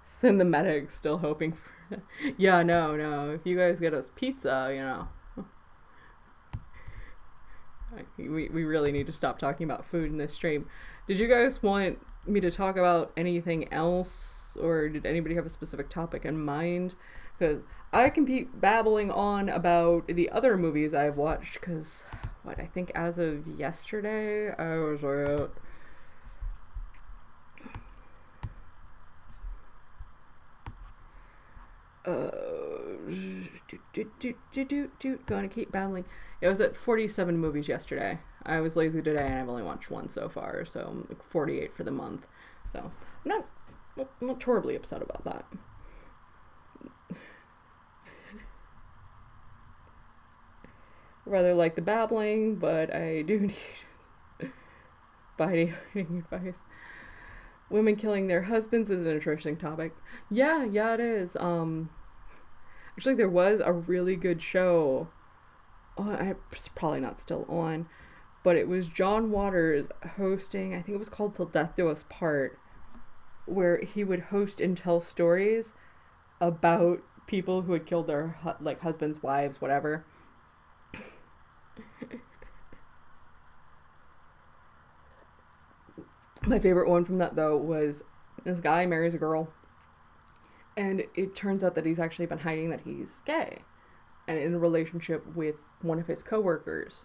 Send the medics, still hoping for. Yeah, no. If you guys get us pizza, we really need to stop talking about food in this stream. Did you guys want me to talk about anything else, or did anybody have a specific topic in mind? Because I can keep babbling on about the other movies I've watched, because I think as of yesterday, I was out. Gonna keep battling. It was at 47 movies yesterday. I was lazy today and I've only watched one so far, so I'm like 48 for the month. So I'm not horribly upset about that. Rather like the babbling, but I do need biting advice. Women killing their husbands is an interesting topic. Yeah, it is. Actually, there was a really good show. It's probably not still on, but it was John Waters hosting. I think it was called Till Death Do Us Part, where he would host and tell stories about people who had killed their husbands, wives, whatever. My favorite one from that, though, was this guy marries a girl, and it turns out that he's actually been hiding that he's gay and in a relationship with one of his coworkers.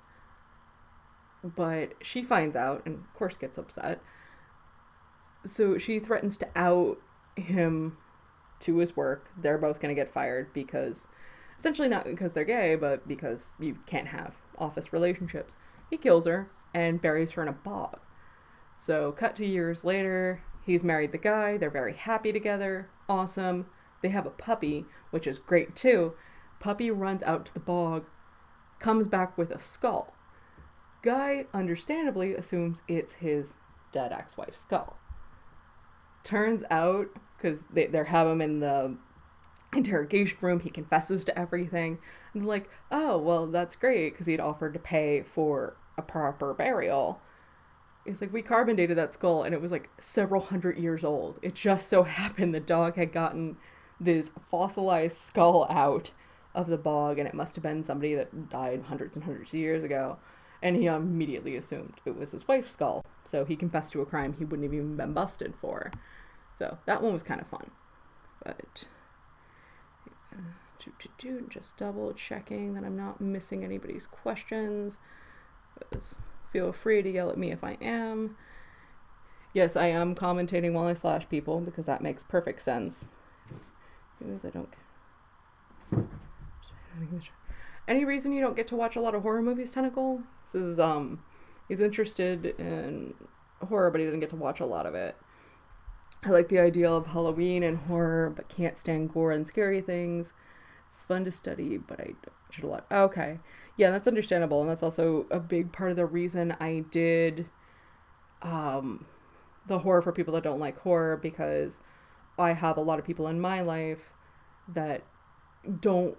But she finds out and, of course, gets upset. So she threatens to out him to his work. They're both going to get fired because, essentially not because they're gay, but because you can't have office relationships. He kills her and buries her in a bog. So, cut to years later, he's married the guy, they're very happy together, awesome. They have a puppy, which is great too. Puppy runs out to the bog, comes back with a skull. Guy, understandably, assumes it's his dead ex-wife's skull. Turns out, because they have him in the interrogation room, he confesses to everything. And they're like, oh, well, that's great, because he'd offered to pay for a proper burial. It's like, we carbon dated that skull, and it was like several hundred years old. It just so happened the dog had gotten this fossilized skull out of the bog, and it must have been somebody that died hundreds and hundreds of years ago. And he immediately assumed it was his wife's skull. So he confessed to a crime he wouldn't have even been busted for. So that one was kind of fun. But just double checking that I'm not missing anybody's questions. Feel free to yell at me if I am. Yes, I am commentating while I slash people because that makes perfect sense. Because I don't. Any reason you don't get to watch a lot of horror movies, Tentacle? This is he's interested in horror, but he doesn't get to watch a lot of it. I like the idea of Halloween and horror, but can't stand gore and scary things. It's fun to study, but I don't watch it a lot. Okay. Yeah, that's understandable, and that's also a big part of the reason I did the horror for people that don't like horror, because I have a lot of people in my life that don't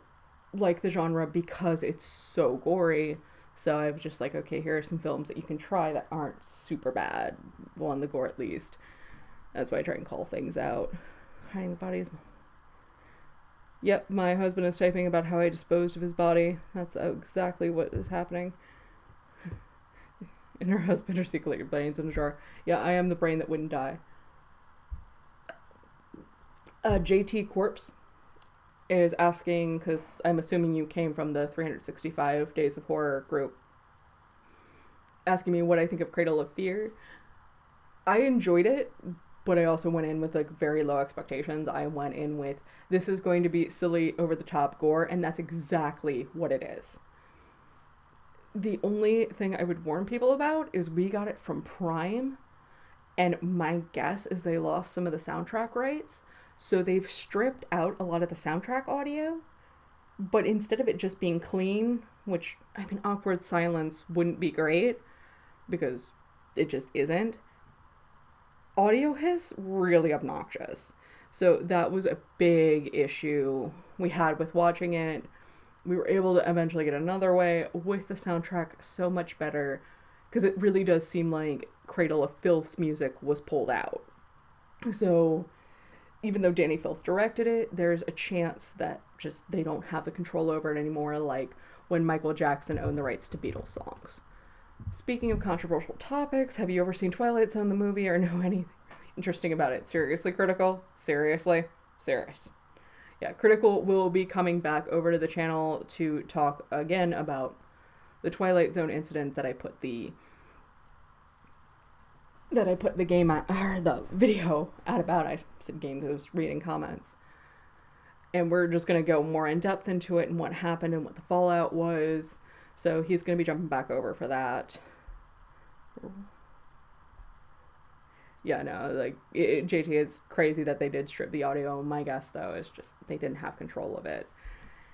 like the genre because it's so gory. So I was just like, okay, here are some films that you can try that aren't super bad, well, on the gore at least. That's why I try and call things out. Hiding the bodies. Yep, my husband is typing about how I disposed of his body. That's exactly what is happening. And her husband are secretly brains in a jar. Yeah, I am the brain that wouldn't die. JT Corpse is asking, because I'm assuming you came from the 365 Days of Horror group, asking me what I think of Cradle of Fear. I enjoyed it, but I also went in with like very low expectations. I went in with, this is going to be silly, over-the-top gore, and that's exactly what it is. The only thing I would warn people about is we got it from Prime, and my guess is they lost some of the soundtrack rights. So they've stripped out a lot of the soundtrack audio, but instead of it just being clean, which, I mean, awkward silence wouldn't be great because it just isn't, audio hiss really obnoxious. So that was a big issue we had with watching it. We were able to eventually get another way with the soundtrack so much better, because it really does seem like Cradle of Filth's music was pulled out. So even though Danny Filth directed it, there's a chance that just they don't have the control over it anymore, like when Michael Jackson owned the rights to Beatles songs. Speaking of controversial topics, have you ever seen Twilight Zone the movie or know anything interesting about it? Seriously, Critical? Seriously? Serious. Yeah, Critical will be coming back over to the channel to talk again about the Twilight Zone incident that I put the game at, or the video at about. I said game because I was reading comments. And we're just going to go more in depth into it and what happened and what the fallout was. So he's going to be jumping back over for that. Yeah, no, like, JT is crazy that they did strip the audio. My guess, though, is just they didn't have control of it.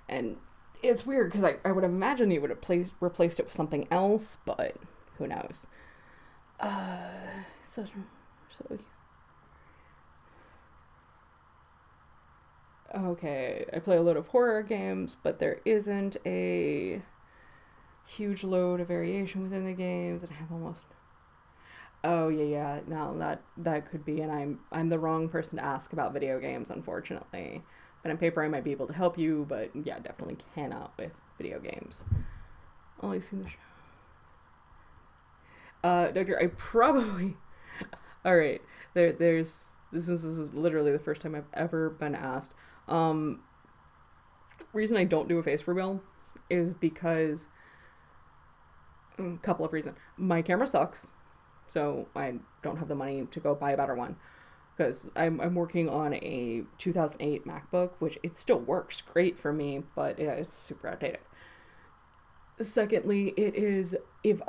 And it's weird, because I would imagine you would have replaced it with something else, but who knows. So okay, I play a load of horror games, but there isn't a huge load of variation within the games, and I have almost... Oh, yeah, no, that could be, and I'm the wrong person to ask about video games, unfortunately. But on paper, I might be able to help you, but yeah, definitely cannot with video games. Only seen the show. Doctor, I probably... Alright, this is literally the first time I've ever been asked. Reason I don't do a face reveal is because... A couple of reasons. My camera sucks. So I don't have the money to go buy a better one, because I'm working on a 2008 MacBook, which it still works great for me, but yeah, it's super outdated. Secondly, it is, if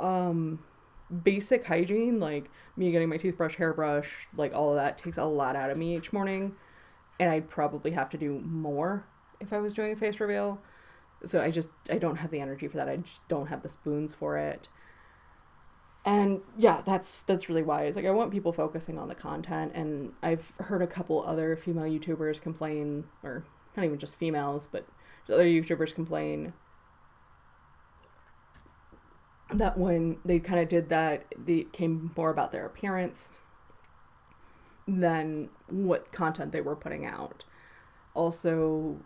basic hygiene, like me getting my toothbrush, hairbrush, like all of that takes a lot out of me each morning, and I'd probably have to do more if I was doing a face reveal. So I don't have the energy for that. I just don't have the spoons for it. And yeah, that's really why. It's like, I want people focusing on the content, and I've heard a couple other female YouTubers complain, or not even just females, but other YouTubers complain that when they kind of did that, it came more about their appearance than what content they were putting out. Also,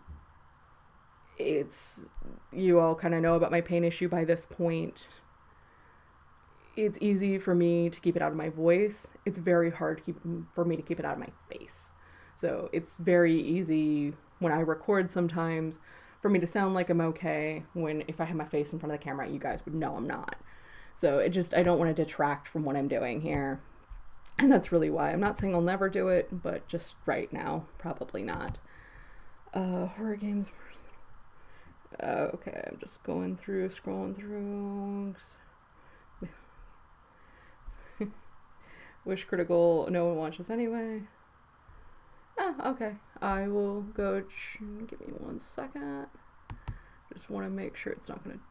you all kind of know about my pain issue by this point. It's easy for me to keep it out of my voice. It's very hard for me to keep it out of my face. So it's very easy when I record sometimes for me to sound like I'm okay, when if I have my face in front of the camera, you guys would know I'm not. So I don't want to detract from what I'm doing here. And that's really why. I'm not saying I'll never do it, but just right now, probably not. Horror games. Okay, I'm just scrolling through. Wish Critical, no one watches anyway. Oh, okay. I will go, give me 1 second. Just want to make sure it's not going to...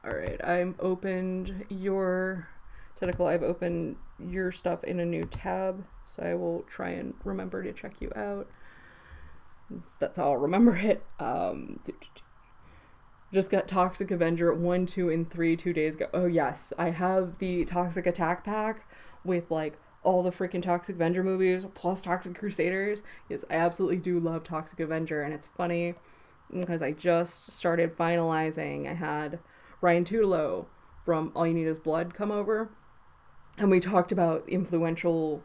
Alright, I've opened your... Tentacle, I've opened your stuff in a new tab, so I will try and remember to check you out. That's how I'll remember it. Just got Toxic Avenger 1, 2, and 3 2 days ago. Oh yes, I have the Toxic Attack pack with like all the freaking Toxic Avenger movies plus Toxic Crusaders. Yes, I absolutely do love Toxic Avenger, and it's funny because I just started finalizing. I had Ryan Tutelo from All You Need Is Blood come over, and we talked about influential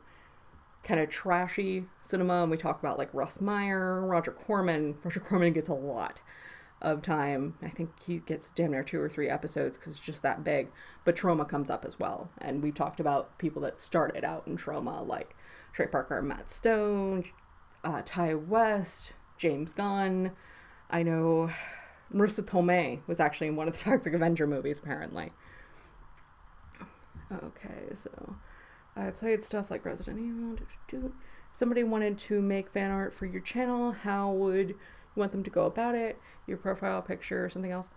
kind of trashy cinema, and we talk about like Russ Meyer, Roger Corman. Roger Corman gets a lot of time. I think he gets damn near 2 or 3 episodes because it's just that big. But Trauma comes up as well, and we talked about people that started out in Trauma, like Trey Parker, Matt Stone, Ty West, James Gunn. I know Marissa Tomei was actually in one of the Toxic Avenger movies, apparently. Okay, so I played stuff like Resident Evil, somebody wanted to make fan art for your channel, how would you want them to go about it? Your profile picture or something else?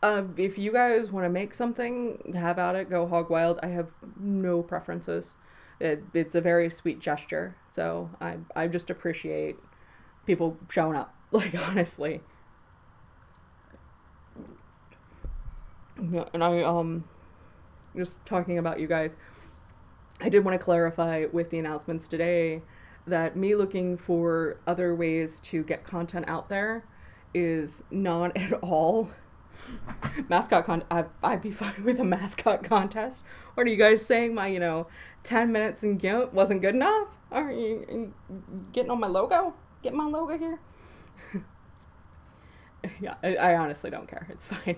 If you guys want to make something, have at it, go hog wild. I have no preferences. It's a very sweet gesture, so I just appreciate people showing up, like, honestly. Yeah, and I just talking about you guys, I did want to clarify with the announcements today that me looking for other ways to get content out there is not at all I'd be fine with a mascot contest. What are you guys saying? My 10 minutes in GIMP wasn't good enough? Are you getting on my logo? Get my logo here? Yeah, I honestly don't care. It's fine.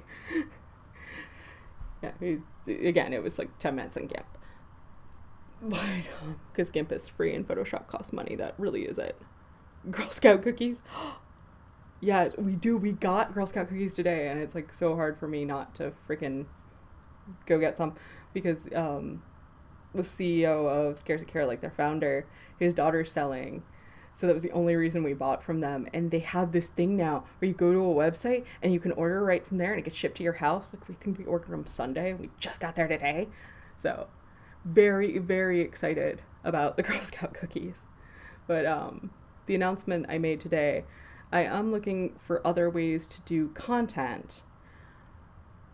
Yeah, it was like 10 minutes in GIMP. But, because GIMP is free and Photoshop costs money, that really is it. Girl Scout cookies? Yeah, we got Girl Scout cookies today, and it's like so hard for me not to freaking go get some, because the CEO of Scares of Care, like their founder, his daughter's selling, so that was the only reason we bought from them. And they have this thing now where you go to a website and you can order right from there and it gets shipped to your house. Like, we think we ordered them Sunday, we just got there today. So very, very excited about the Girl Scout cookies. But the announcement I made today, I am looking for other ways to do content.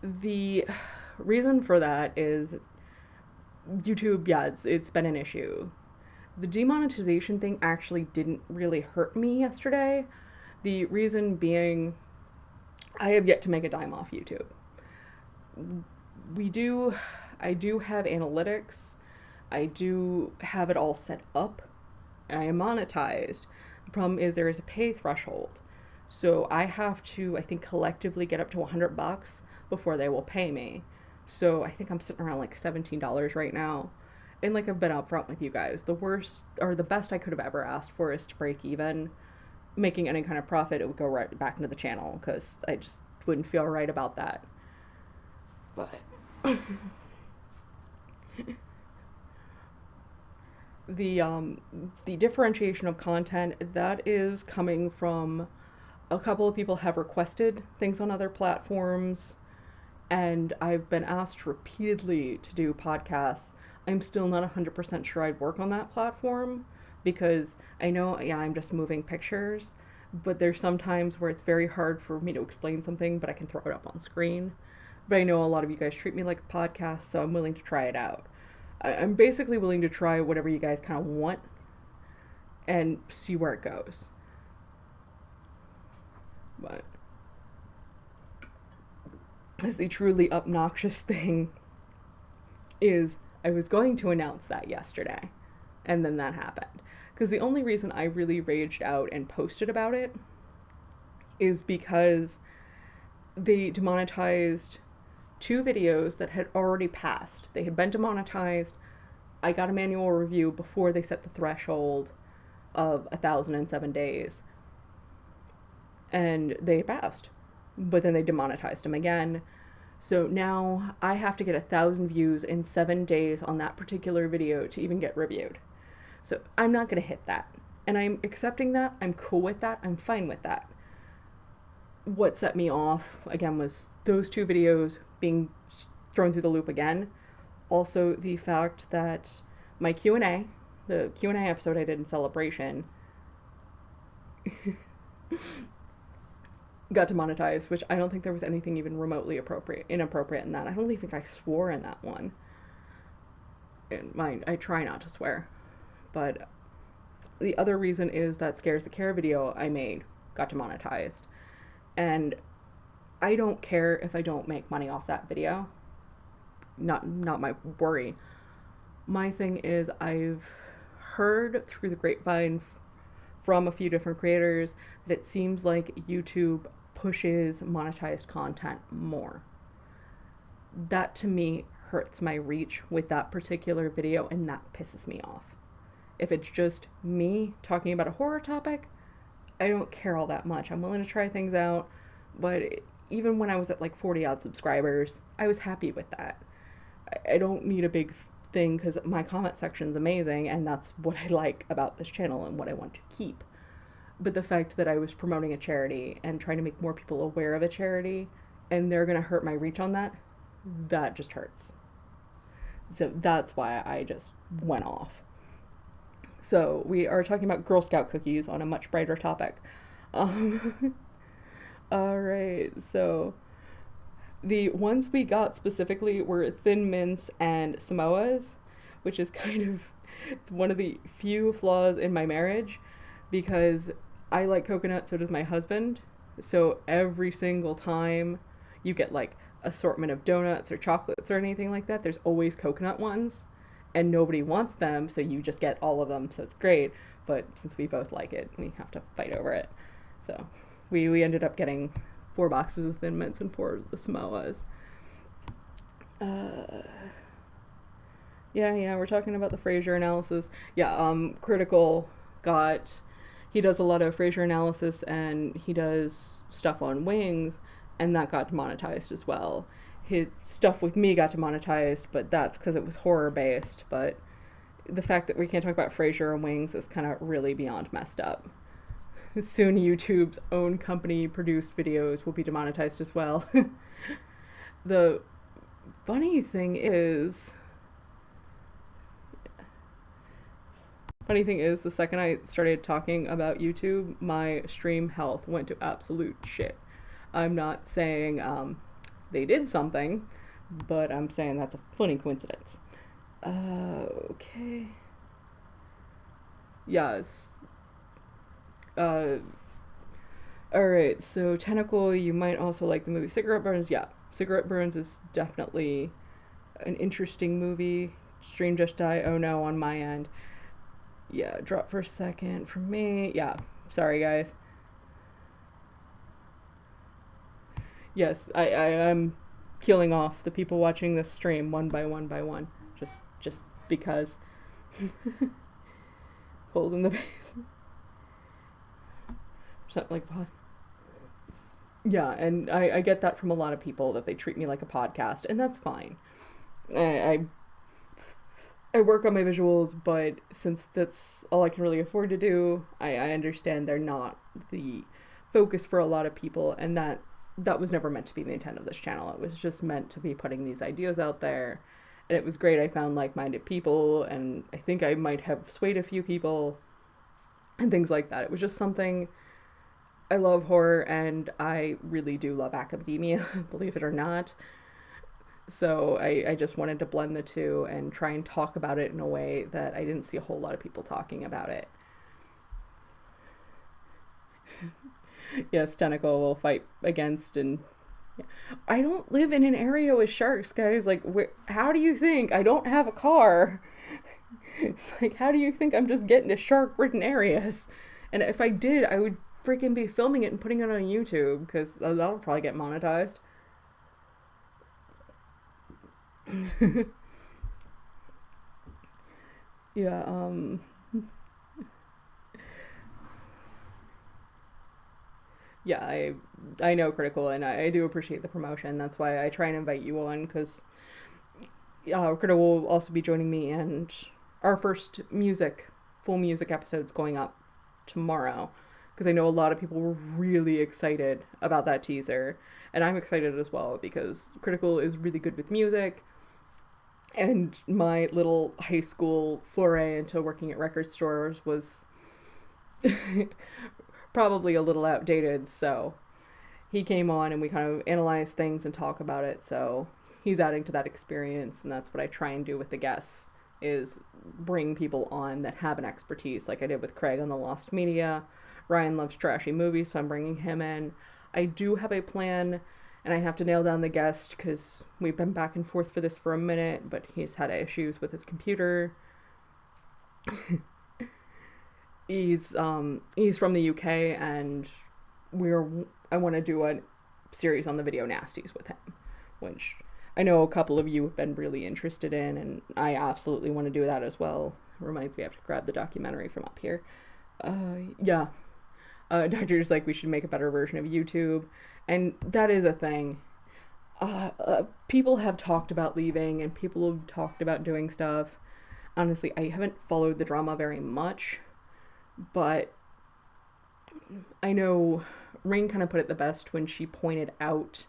The reason for that is YouTube, yeah, it's been an issue. The demonetization thing actually didn't really hurt me yesterday. The reason being, I have yet to make a dime off YouTube. I do have analytics. I do have it all set up. And I am monetized. The problem is there is a pay threshold. So I have to, I think, collectively get up to $100 before they will pay me. So I think I'm sitting around like $17 right now. And like I've been upfront with you guys, the worst or the best I could have ever asked for is to break even. Making any kind of profit, it would go right back into the channel, because I just wouldn't feel right about that. But the differentiation of content, that is coming from a couple of people have requested things on other platforms, and I've been asked repeatedly to do podcasts. I'm still not 100% sure I'd work on that platform, because I know, yeah, I'm just moving pictures, but there's some times where it's very hard for me to explain something, but I can throw it up on screen. But I know a lot of you guys treat me like a podcast, so I'm willing to try it out. I'm basically willing to try whatever you guys kind of want and see where it goes. But the truly obnoxious thing is I was going to announce that yesterday, and then that happened. Because the only reason I really raged out and posted about it is because they demonetized 2 videos that had already passed. They had been demonetized. I got a manual review before they set the threshold of 1,007 days. And they passed. But then they demonetized them again. So now I have to get 1,000 views in 7 days on that particular video to even get reviewed. So I'm not going to hit that. And I'm accepting that. I'm cool with that. I'm fine with that. What set me off, again, was those 2 videos being thrown through the loop again. Also, the fact that my Q&A, the Q&A episode I did in Celebration, got demonetized, which I don't think there was anything even remotely inappropriate in that. I don't even think I swore in that one. And I try not to swear. But the other reason is that Scares the Care video I made got demonetized. And I don't care if I don't make money off that video. Not my worry. My thing is, I've heard through the grapevine from a few different creators that it seems like YouTube pushes monetized content more. That to me hurts my reach with that particular video, and that pisses me off. If it's just me talking about a horror topic, I don't care all that much. I'm willing to try things out, but even when I was at like 40 odd subscribers, I was happy with that. I don't need a big thing because my comment section's amazing and that's what I like about this channel and what I want to keep. But the fact that I was promoting a charity and trying to make more people aware of a charity and they're going to hurt my reach on that, that just hurts. So that's why I just went off. So we are talking about Girl Scout cookies on a much brighter topic. All right, so the ones we got specifically were Thin Mints and Samoas, which is kind of, it's one of the few flaws in my marriage because I like coconut, so does my husband. So every single time you get like assortment of donuts or chocolates or anything like that, there's always coconut ones and nobody wants them, so you just get all of them, so it's great. But since we both like it, we have to fight over it. So we ended up getting 4 boxes of Thin Mints and 4 of the Samoas. Yeah, we're talking about the Frasier analysis. Yeah, Critical he does a lot of Frasier analysis and he does stuff on Wings, and that got demonetized as well. His stuff with me got demonetized, but that's because it was horror based. But the fact that we can't talk about Frasier and Wings is kind of really beyond messed up. Soon YouTube's own company produced videos will be demonetized as well. The funny thing is, the second I started talking about YouTube, my stream health went to absolute shit. I'm not saying they did something, but I'm saying that's a funny coincidence. Okay. Yes. Alright, so Tentacle, you might also like the movie Cigarette Burns. Yeah, Cigarette Burns is definitely an interesting movie. Stream just died. Oh no, on my end. Yeah, drop for a second for me. Yeah, sorry guys. Yes, I'm killing off the people watching this stream one by one. Just because. Holding the base. Something like that. Yeah, and I get that from a lot of people, that they treat me like a podcast, and that's fine. I work on my visuals, but since that's all I can really afford to do, I understand they're not the focus for a lot of people, and that was never meant to be the intent of this channel. It was just meant to be putting these ideas out there, and it was great. I found like-minded people, and I think I might have swayed a few people, and things like that. It was just something. I love horror, and I really do love academia, believe it or not. So I just wanted to blend the two and try and talk about it in a way that I didn't see a whole lot of people talking about it. Yes, Tentacle will fight against, and I don't live in an area with sharks, guys. Like, how do you think? I don't have a car. It's like, how do you think I'm just getting to shark-ridden areas? And if I did, I would freaking be filming it and putting it on YouTube, because that'll probably get monetized. Yeah, yeah, I know Critical, and I do appreciate the promotion. That's why I try and invite you on, because Critical will also be joining me, and our first full music episode's going up tomorrow, because I know a lot of people were really excited about that teaser, and I'm excited as well, because Critical is really good with music, and my little high school foray into working at record stores was probably a little outdated, so he came on and we kind of analyzed things and talk about it, so he's adding to that experience, and that's what I try and do with the guests, is bring people on that have an expertise, like I did with Craig on The Lost Media. Ryan loves trashy movies, so I'm bringing him in. I do have a plan, and I have to nail down the guest, because we've been back and forth for this for a minute, but he's had issues with his computer. He's from the UK, and I want to do a series on the Video Nasties with him, which I know a couple of you have been really interested in, and I absolutely want to do that as well. Reminds me, I have to grab the documentary from up here. Yeah. Doctor's like, we should make a better version of YouTube, and that is a thing. People have talked about leaving and people have talked about doing stuff. Honestly, I haven't followed the drama very much, but I know Rain kind of put it the best when she pointed out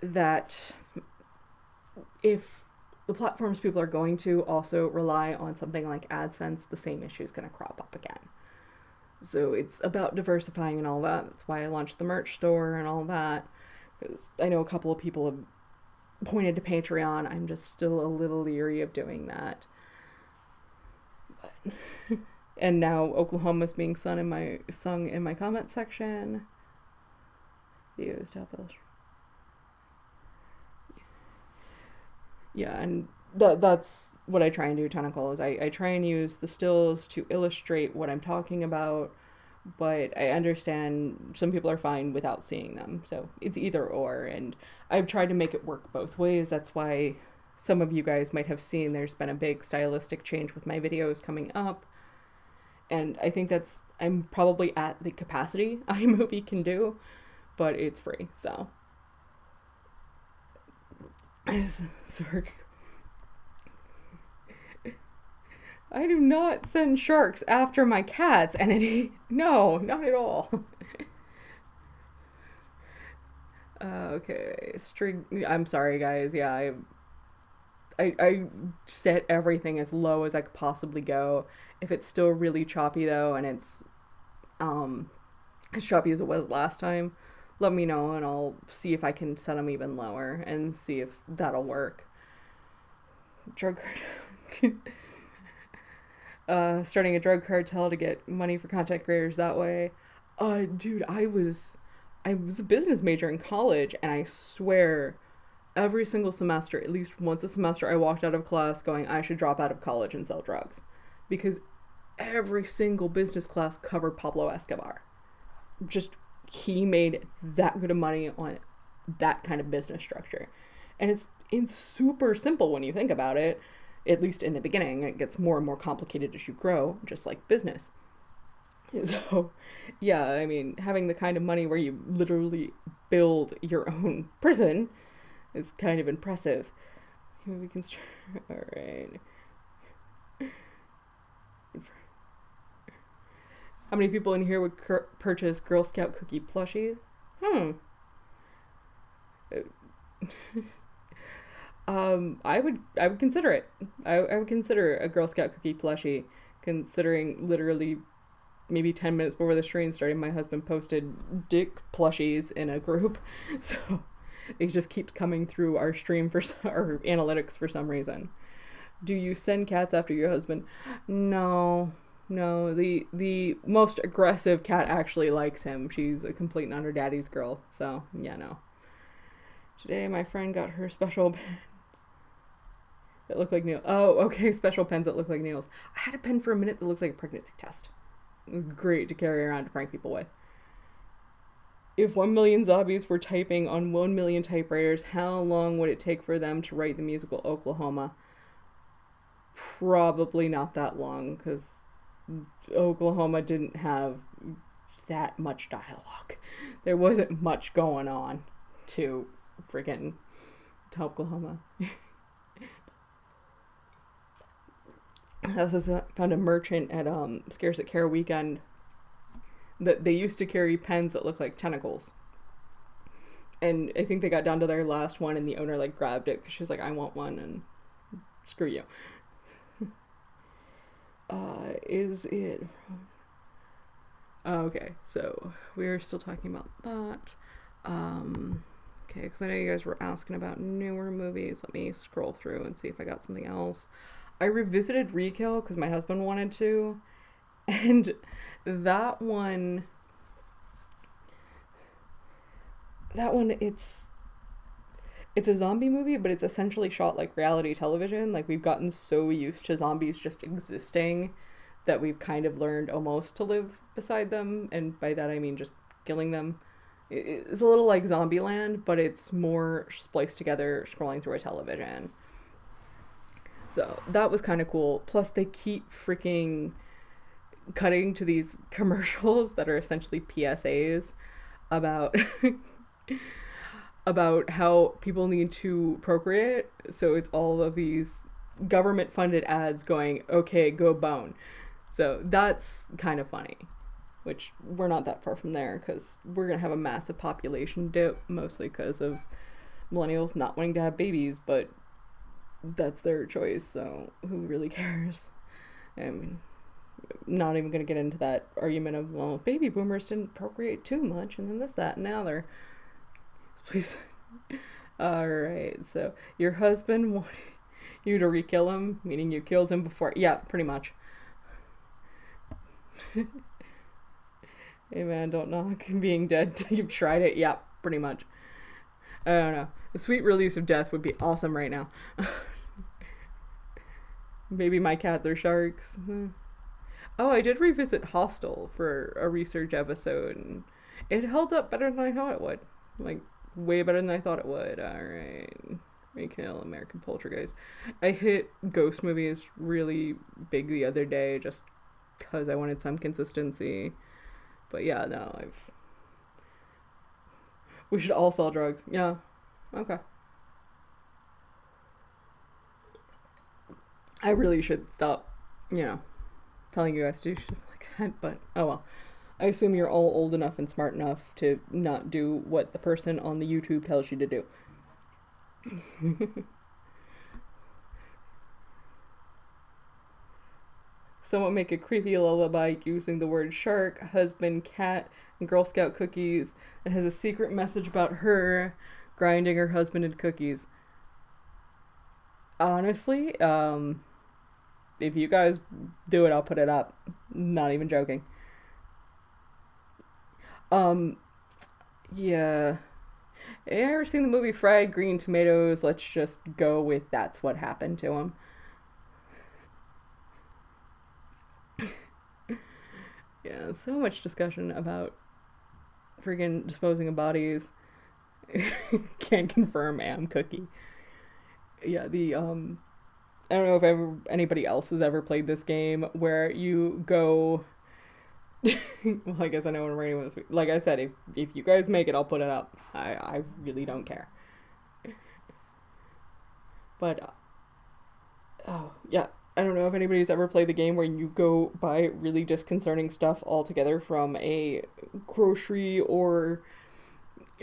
that if the platforms people are going to also rely on something like AdSense, the same issue is going to crop up again. So it's about diversifying and all that. That's why I launched the merch store and all that. Because I know a couple of people have pointed to Patreon. I'm just still a little leery of doing that. But and now Oklahoma's being sung in my comment section. Videos to help illustrate. Yeah, and that's what I try and do, Tentacle, is I try and use the stills to illustrate what I'm talking about, but I understand some people are fine without seeing them, so it's either or, and I've tried to make it work both ways. That's why some of you guys might have seen there's been a big stylistic change with my videos coming up, and I think I'm probably at the capacity iMovie can do, but it's free, so... Sorry. I do not send sharks after my cats, Entity. No, not at all. Okay, I'm sorry, guys. Yeah, I set everything as low as I could possibly go. If it's still really choppy though, and it's as choppy as it was last time, let me know and I'll see if I can set them even lower and see if that'll work. Drug starting a drug cartel to get money for content creators that way. Dude, I was a business major in college, and I swear every single semester, at least once a semester, I walked out of class going, I should drop out of college and sell drugs. Because every single business class covered Pablo Escobar. Just, he made that good of money on that kind of business structure. And it's super simple when you think about it, at least in the beginning. It gets more and more complicated as you grow, just like business. So, yeah, I mean, having the kind of money where you literally build your own prison is kind of impressive. We can start. All right. How many people in here would purchase Girl Scout cookie plushies? I would consider it. I would consider a Girl Scout cookie plushie, considering literally maybe 10 minutes before the stream started, my husband posted dick plushies in a group. So it just keeps coming through our stream for our analytics for some reason. Do you send cats after your husband? No. The most aggressive cat actually likes him. She's a complete and utter daddy's girl. So, yeah, no. Today my friend got her special pens that look like nails. Oh, okay, special pens that look like nails. I had a pen for a minute that looked like a pregnancy test. It was great to carry around to prank people with. If 1 million zombies were typing on 1 million typewriters, how long would it take for them to write the musical Oklahoma? Probably not that long, because Oklahoma didn't have that much dialogue. There wasn't much going on to freaking Oklahoma. I also found a merchant at Scares at Care weekend that they used to carry pens that look like tentacles. And I think they got down to their last one and the owner like grabbed it because she was like, I want one, and screw you. Is it... Okay, so we're still talking about that. Okay, because I know you guys were asking about newer movies. Let me scroll through and see if I got something else. I revisited Rekill because my husband wanted to, and that one, it's a zombie movie, but it's essentially shot like reality television. Like, we've gotten so used to zombies just existing that we've kind of learned almost to live beside them, and by that I mean just killing them. It's a little like Zombieland, but it's more spliced together, scrolling through a television. So that was kind of cool. Plus, they keep freaking cutting to these commercials that are essentially PSAs about about how people need to procreate. So it's all of these government funded ads going, okay, go bone. So that's kind of funny, which we're not that far from there because we're going to have a massive population dip, mostly because of millennials not wanting to have babies, but that's their choice, so who really cares? I mean, not even going to get into that argument of, well, baby boomers didn't procreate too much, and then this, that, and now they're... Please. Alright, so your husband wanted you to re-kill him, meaning you killed him before... Yeah, pretty much. Hey man, don't knock being dead till you've tried it. Yeah, pretty much. I don't know. The sweet release of death would be awesome right now. Maybe my cats are sharks. Oh, I did revisit Hostel for a research episode, and it held up better than I thought it would. Like, way better than I thought it would. Alright. Kill American Poltergeist. I hit ghost movies really big the other day just because I wanted some consistency. But yeah, no, we should all sell drugs. Yeah. Okay. I really should stop, telling you guys to do shit like that, but oh well. I assume you're all old enough and smart enough to not do what the person on the YouTube tells you to do. Someone make a creepy lullaby using the word shark, husband, cat, and Girl Scout cookies. It has a secret message about her grinding her husband into cookies. Honestly, if you guys do it, I'll put it up. Not even joking. Yeah. Have you ever seen the movie Fried Green Tomatoes? Let's just go with that's what happened to him. Yeah, so much discussion about friggin' disposing of bodies. Can't confirm am cookie. Yeah, I don't know if anybody else has ever played this game where you go... Well, I guess I know when Rainy was... Like I said, if you guys make it, I'll put it up. I really don't care. But, oh, yeah. I don't know if anybody's ever played the game where you go buy really disconcerting stuff altogether from a grocery or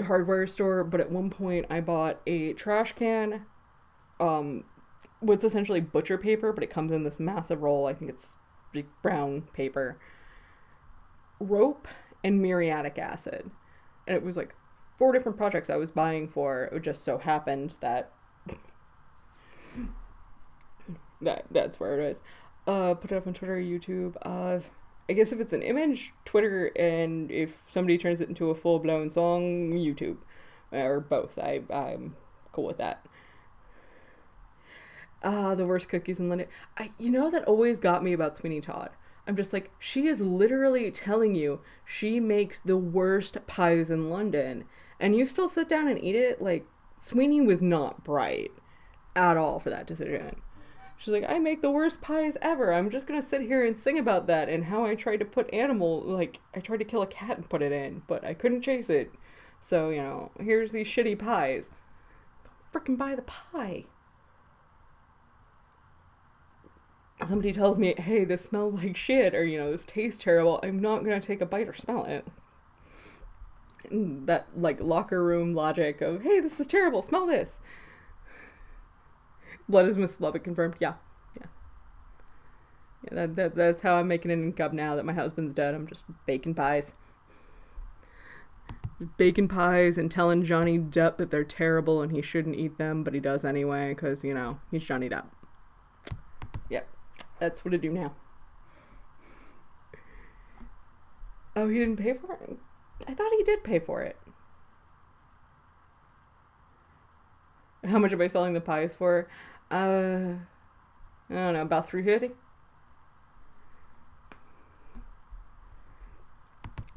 hardware store, but at one point I bought a trash can, what's essentially butcher paper, but it comes in this massive roll. I think it's brown paper, rope, and muriatic acid. And it was like 4 different projects I was buying for. It just so happened that that's where it is. Put it up on Twitter, YouTube. I guess if it's an image, Twitter, and if somebody turns it into a full-blown song, YouTube. Or both. I'm cool with that. The worst cookies in London. That always got me about Sweeney Todd. I'm just like, she is literally telling you she makes the worst pies in London, and you still sit down and eat it? Like, Sweeney was not bright at all for that decision. She's like, I make the worst pies ever. I'm just gonna sit here and sing about that and how I tried to put I tried to kill a cat and put it in, but I couldn't chase it. So, here's these shitty pies. Frickin' buy the pie. Somebody tells me, hey, this smells like shit, or, this tastes terrible. I'm not gonna take a bite or smell it. And that, locker room logic of, hey, this is terrible, smell this. Blood is Miss Lubbock confirmed. Yeah. That's how I'm making an income now that my husband's dead. I'm just baking pies. Baking pies and telling Johnny Depp that they're terrible and he shouldn't eat them, but he does anyway because, he's Johnny Depp. Yep. That's what I do now. Oh, he didn't pay for it? I thought he did pay for it. How much am I selling the pies for? I don't know, about $350.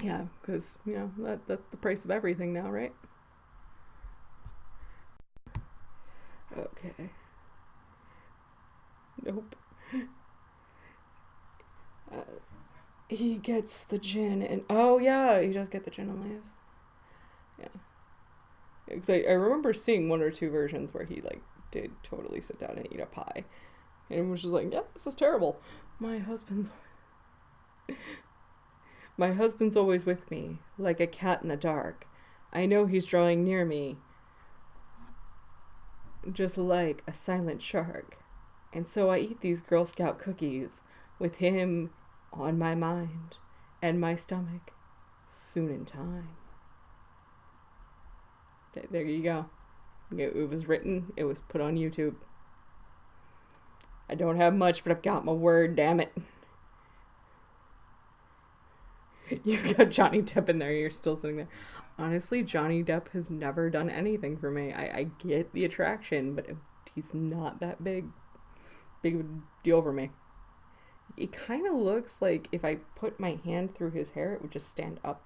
Yeah, because, that's the price of everything now, right? Okay. Nope. He gets the gin and... Oh, yeah, he does get the gin and leaves. Yeah. Because I remember seeing one or two versions where he like did totally sit down and eat a pie, and it was just like, yeah, this is terrible. My husband's my husband's always with me, like a cat in the dark. I know he's drawing near me, just like a silent shark. And so I eat these Girl Scout cookies with him on my mind and my stomach soon in time. There you go. It was written, it was put on YouTube. I don't have much, but I've got my word, damn it. You got Johnny Depp in there, you're still sitting there. Honestly, Johnny Depp has never done anything for me. I get the attraction, but he's not that big of a deal for me. It kind of looks like if I put my hand through his hair, it would just stand up.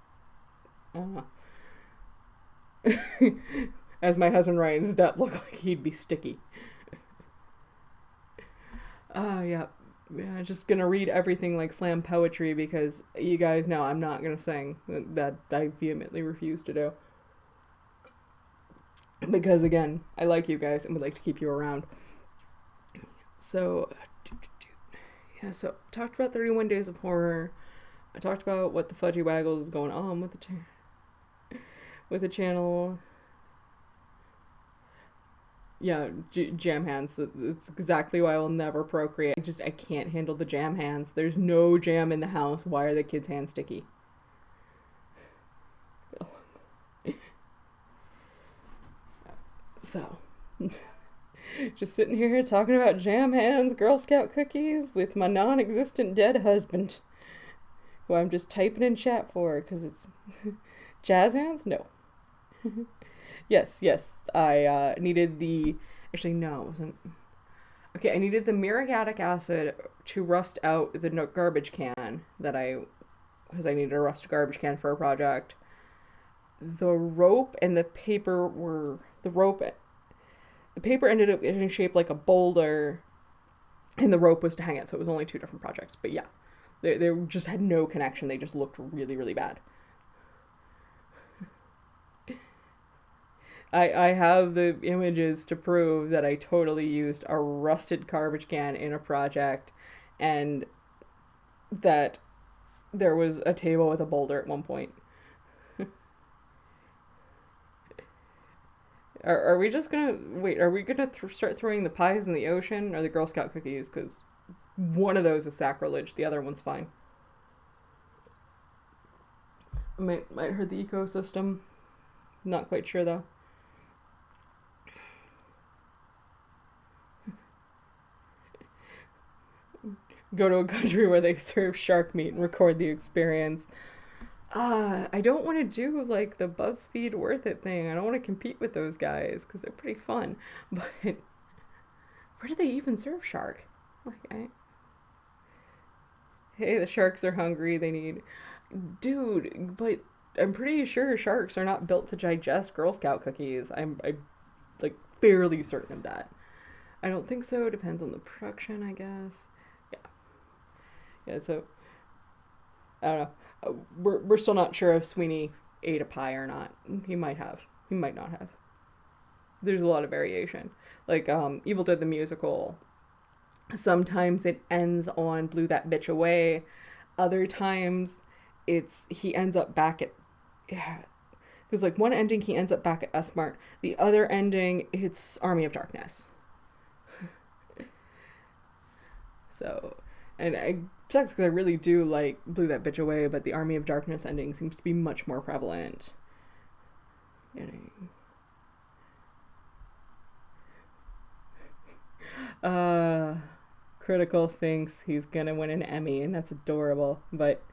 As my husband Ryan's Depp looked like he'd be sticky. Yeah, just gonna read everything like slam poetry because you guys know I'm not gonna sing. That I vehemently refuse to do. Because again, I like you guys and would like to keep you around. So, yeah, so talked about 31 Days of Horror. I talked about what the Fudgy Waggles is going on with the channel. Yeah, jam hands. It's exactly why I will never procreate. I can't handle the jam hands. There's no jam in the house. Why are the kids' hands sticky? So, just sitting here talking about jam hands, Girl Scout cookies with my non-existent dead husband, who I'm just typing in chat for because it's jazz hands? No. Yes, I needed actually no, it wasn't. Okay, I needed the muriatic acid to rust out the garbage can because I needed a rust garbage can for a project. The rope and the paper the paper ended up getting shaped like a boulder, and the rope was to hang it, so it was only two different projects. But yeah, they just had no connection. They just looked really, really bad. I have the images to prove that I totally used a rusted garbage can in a project, and that there was a table with a boulder at one point. Are we just gonna wait? Are we gonna start throwing the pies in the ocean or the Girl Scout cookies? Because one of those is sacrilege. The other one's fine. Might hurt the ecosystem. Not quite sure though. Go to a country where they serve shark meat and record the experience. I don't want to do like the BuzzFeed Worth It thing. I don't want to compete with those guys because they're pretty fun. But where do they even serve shark? Like, hey, the sharks are hungry. They need, dude. But I'm pretty sure sharks are not built to digest Girl Scout cookies. I'm like fairly certain of that. I don't think so. It depends on the production, I guess. Yeah. So I don't know. We're still not sure if Sweeney ate a pie or not. He might have. He might not have. There's a lot of variation. Like Evil Dead the Musical. Sometimes it ends on Blew That Bitch Away. Other times he ends up back at, yeah. Because like one ending he ends up back at S-Mart. The other ending it's Army of Darkness. So, and I sucks because I really do like Blew That Bitch Away, but the Army of Darkness ending seems to be much more prevalent. Critical thinks he's gonna win an Emmy, and that's adorable. But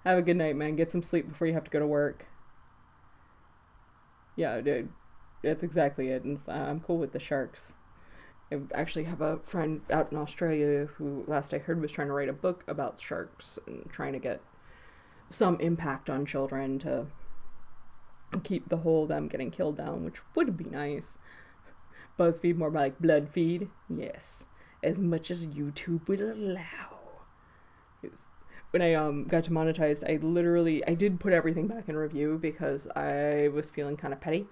have a good night, man. Get some sleep before you have to go to work. Yeah, dude, that's exactly it. And I'm cool with the sharks. I actually have a friend out in Australia who, last I heard, was trying to write a book about sharks and trying to get some impact on children to keep the whole them getting killed down, which would be nice. BuzzFeed more like blood feed. Yes, as much as YouTube would allow. When I got demonetized, I did put everything back in review because I was feeling kind of petty.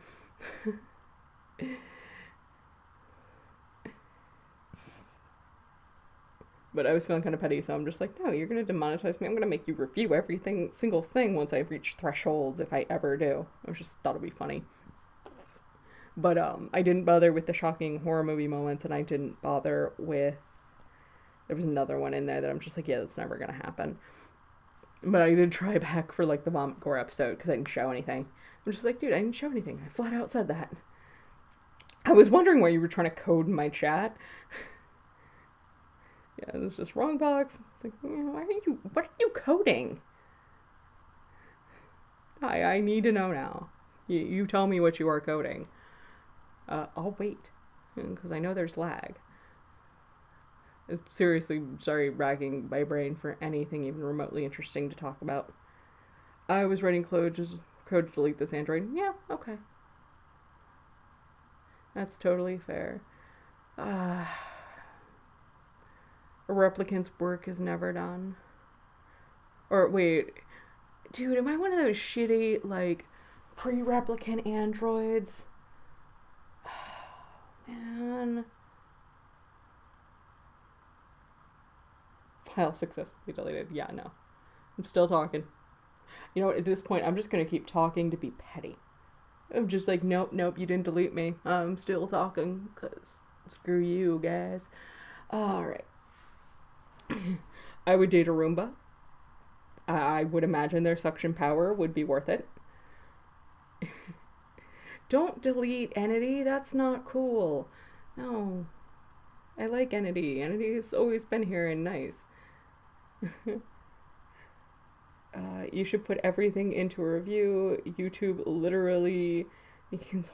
But I was feeling kind of petty, so I'm just like, no, you're going to demonetize me. I'm going to make you review everything, single thing once I reach thresholds, if I ever do. I just thought it'd be funny. But I didn't bother with the shocking horror movie moments, and I didn't bother with... There was another one in there that I'm just like, yeah, that's never going to happen. But I did try back for, like, the vomit gore episode, because I didn't show anything. I'm just like, dude, I didn't show anything. I flat out said that. I was wondering why you were trying to code in my chat. Yeah, it was just wrong box. It's like, what are you coding? I need to know now. You tell me what you are coding. I'll wait, because I know there's lag. Seriously, sorry, racking my brain for anything even remotely interesting to talk about. I was writing code to delete this Android. Yeah, okay. That's totally fair. A replicant's work is never done. Or wait, dude, am I one of those shitty, like, pre-replicant androids? Man. File successfully deleted. Yeah, no. I'm still talking. You know what, at this point, I'm just gonna keep talking to be petty. I'm just like, nope, you didn't delete me. I'm still talking, because screw you, guys. Alright. I would date a Roomba. I would imagine their suction power would be worth it. Don't delete Entity, that's not cool. No. I like Entity. Entity has always been here and nice. You should put everything into a review. YouTube literally begins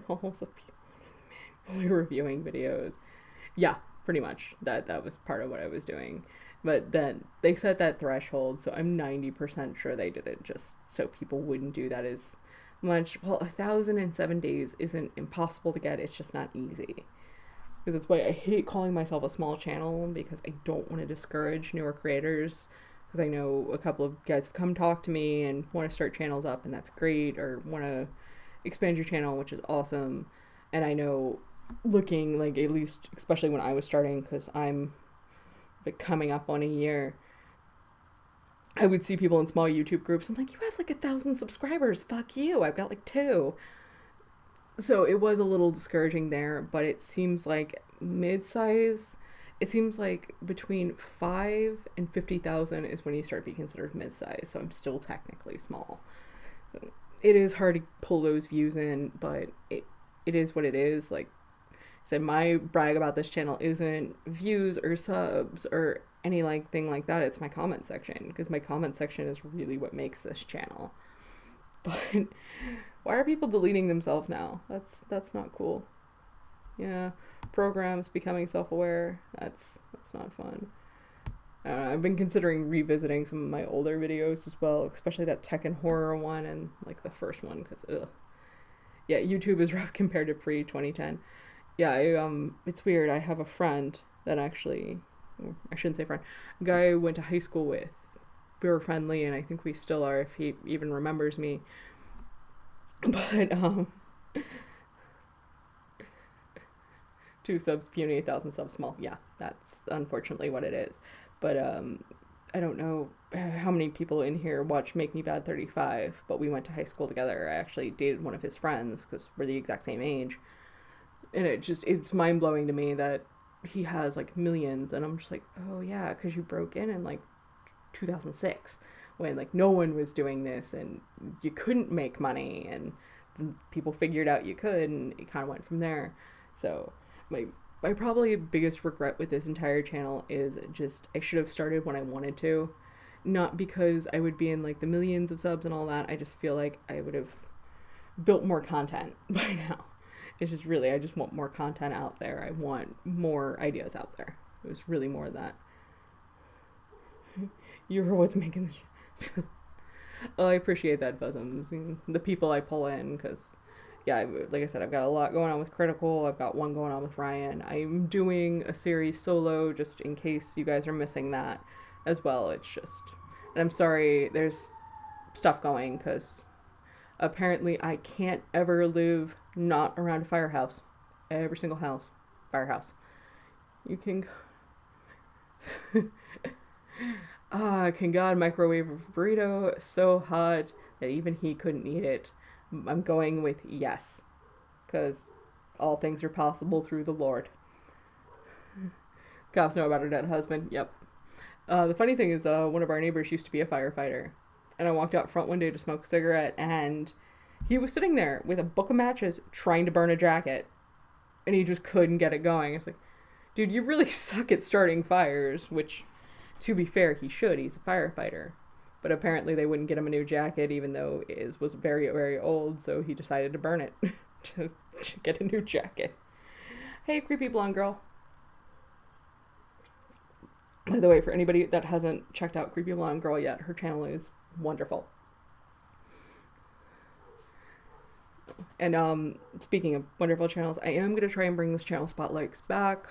almost a people reviewing videos. Yeah, pretty much. That was part of what I was doing. But then they set that threshold, so I'm 90% sure they did it just so people wouldn't do that as much. Well, 1,007 days isn't impossible to get, it's just not easy. Because that's why I hate calling myself a small channel, because I don't want to discourage newer creators. Because I know a couple of guys have come talk to me and want to start channels up, and that's great, or want to expand your channel, which is awesome. And I know looking, like, at least, especially when I was starting, because I'm like coming up on a year, I would see people in small YouTube groups. I'm like, you have like 1,000 subscribers. Fuck you. I've got like 2. So it was a little discouraging there, but it seems like mid-size, it seems like between 5 and 50,000 is when you start to be considered mid-size. So I'm still technically small. So it is hard to pull those views in, but it is what it is. Like I said, my brag about this channel isn't views or subs or any like thing like that. It's my comment section, because my comment section is really what makes this channel. But why are people deleting themselves now? That's not cool. Yeah, programs becoming self-aware. That's not fun. I've been considering revisiting some of my older videos as well, especially that tech and horror one and like the first one, because yeah, YouTube is rough compared to pre-2010. Yeah, it's weird. I have a friend that actually, I shouldn't say friend, a guy I went to high school with. We were friendly, and I think we still are, if he even remembers me. But 2 subs puny, 1,000 subs small. Yeah, that's unfortunately what it is. But I don't know how many people in here watch Make Me Bad 35, but we went to high school together. I actually dated one of his friends, because we're the exact same age. And it's mind-blowing to me that he has like millions, and I'm just like, oh yeah, because you broke in like 2006, when like no one was doing this and you couldn't make money, and people figured out you could, and it kind of went from there. So my probably biggest regret with this entire channel is just I should have started when I wanted to. Not because I would be in like the millions of subs and all that, I just feel like I would have built more content by now. It's just really, I just want more content out there. I want more ideas out there. It was really more of that. You were what's making the show. Oh, I appreciate that, Fuzzums. The people I pull in, because, yeah, like I said, I've got a lot going on with Critical. I've got one going on with Ryan. I'm doing a series solo, just in case you guys are missing that as well. It's just, and I'm sorry, there's stuff going, because apparently I can't ever live not around a firehouse. Every single house, firehouse. You can. Can God microwave a burrito so hot that even he couldn't eat it? I'm going with yes, because all things are possible through the Lord. Cops know about her dead husband. Yep. The funny thing is, one of our neighbors used to be a firefighter, and I walked out front one day to smoke a cigarette, and he was sitting there with a book of matches trying to burn a jacket, and he just couldn't get it going. It's like, dude, you really suck at starting fires, which, to be fair, he should. He's a firefighter. But apparently they wouldn't get him a new jacket, even though his was very, very old, so he decided to burn it to get a new jacket. Hey, creepy blonde girl. By the way, for anybody that hasn't checked out Creepy Blonde Girl yet, her channel is wonderful. And speaking of wonderful channels, I am going to try and bring this channel spotlights back.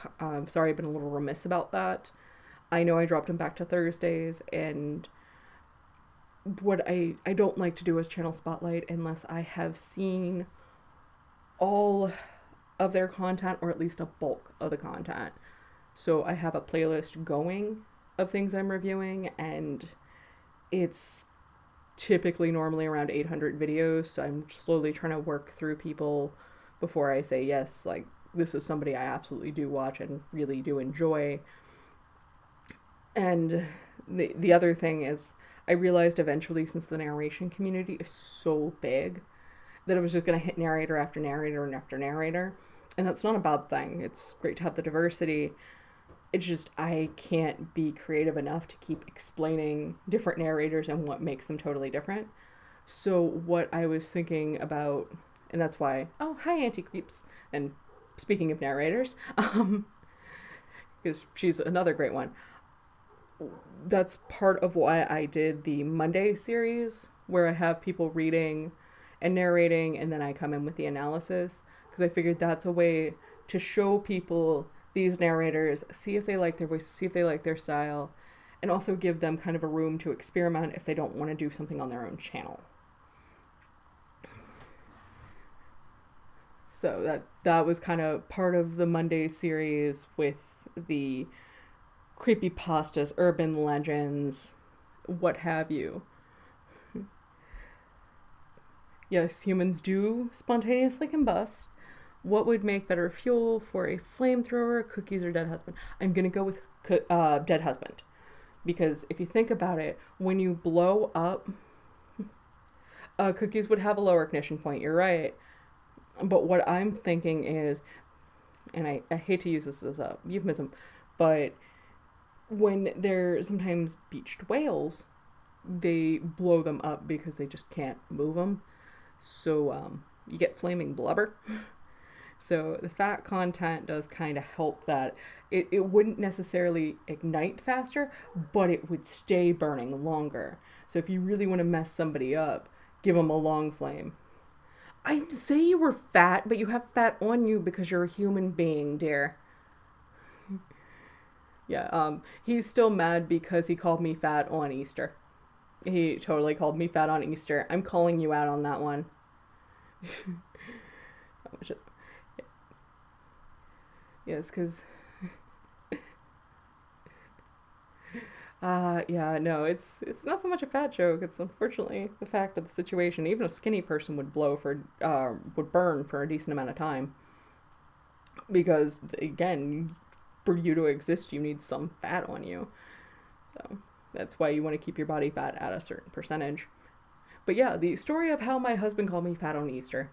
Sorry, I've been a little remiss about that. I know I dropped them back to Thursdays, and what I don't like to do is channel spotlight unless I have seen all of their content, or at least a bulk of the content. So I have a playlist going of things I'm reviewing, and it's typically normally around 800 videos, so I'm slowly trying to work through people before I say yes, like, this is somebody I absolutely do watch and really do enjoy. And the other thing is, I realized eventually, since the narration community is so big, that I was just going to hit narrator after narrator and after narrator, and that's not a bad thing. It's great to have the diversity. It's just I can't be creative enough to keep explaining different narrators and what makes them totally different. So what I was thinking about, and that's why, oh, hi, Auntie Creeps. And speaking of narrators, because she's another great one. That's part of why I did the Monday series, where I have people reading and narrating, and then I come in with the analysis, because I figured that's a way to show people these narrators, see if they like their voice, see if they like their style, and also give them kind of a room to experiment if they don't want to do something on their own channel. So that was kind of part of the Monday series with the creepypastas, urban legends, what have you. Yes, humans do spontaneously combust. What would make better fuel for a flamethrower, cookies, or dead husband? I'm going to go with dead husband. Because if you think about it, when you blow up, cookies would have a lower ignition point, you're right. But what I'm thinking is, and I hate to use this as a euphemism, but when they're sometimes beached whales, they blow them up because they just can't move them. So you get flaming blubber. So the fat content does kind of help that. It wouldn't necessarily ignite faster, but it would stay burning longer. So if you really want to mess somebody up, give them a long flame. I say you were fat, but you have fat on you because you're a human being, dear. Yeah, he's still mad because he called me fat on Easter. He totally called me fat on Easter. I'm calling you out on that one. Yes, because... yeah, no, it's not so much a fat joke. It's unfortunately the fact that the situation, even a skinny person would would burn for a decent amount of time. Because, again, for you to exist, you need some fat on you. So, that's why you want to keep your body fat at a certain percentage. But yeah, the story of how my husband called me fat on Easter.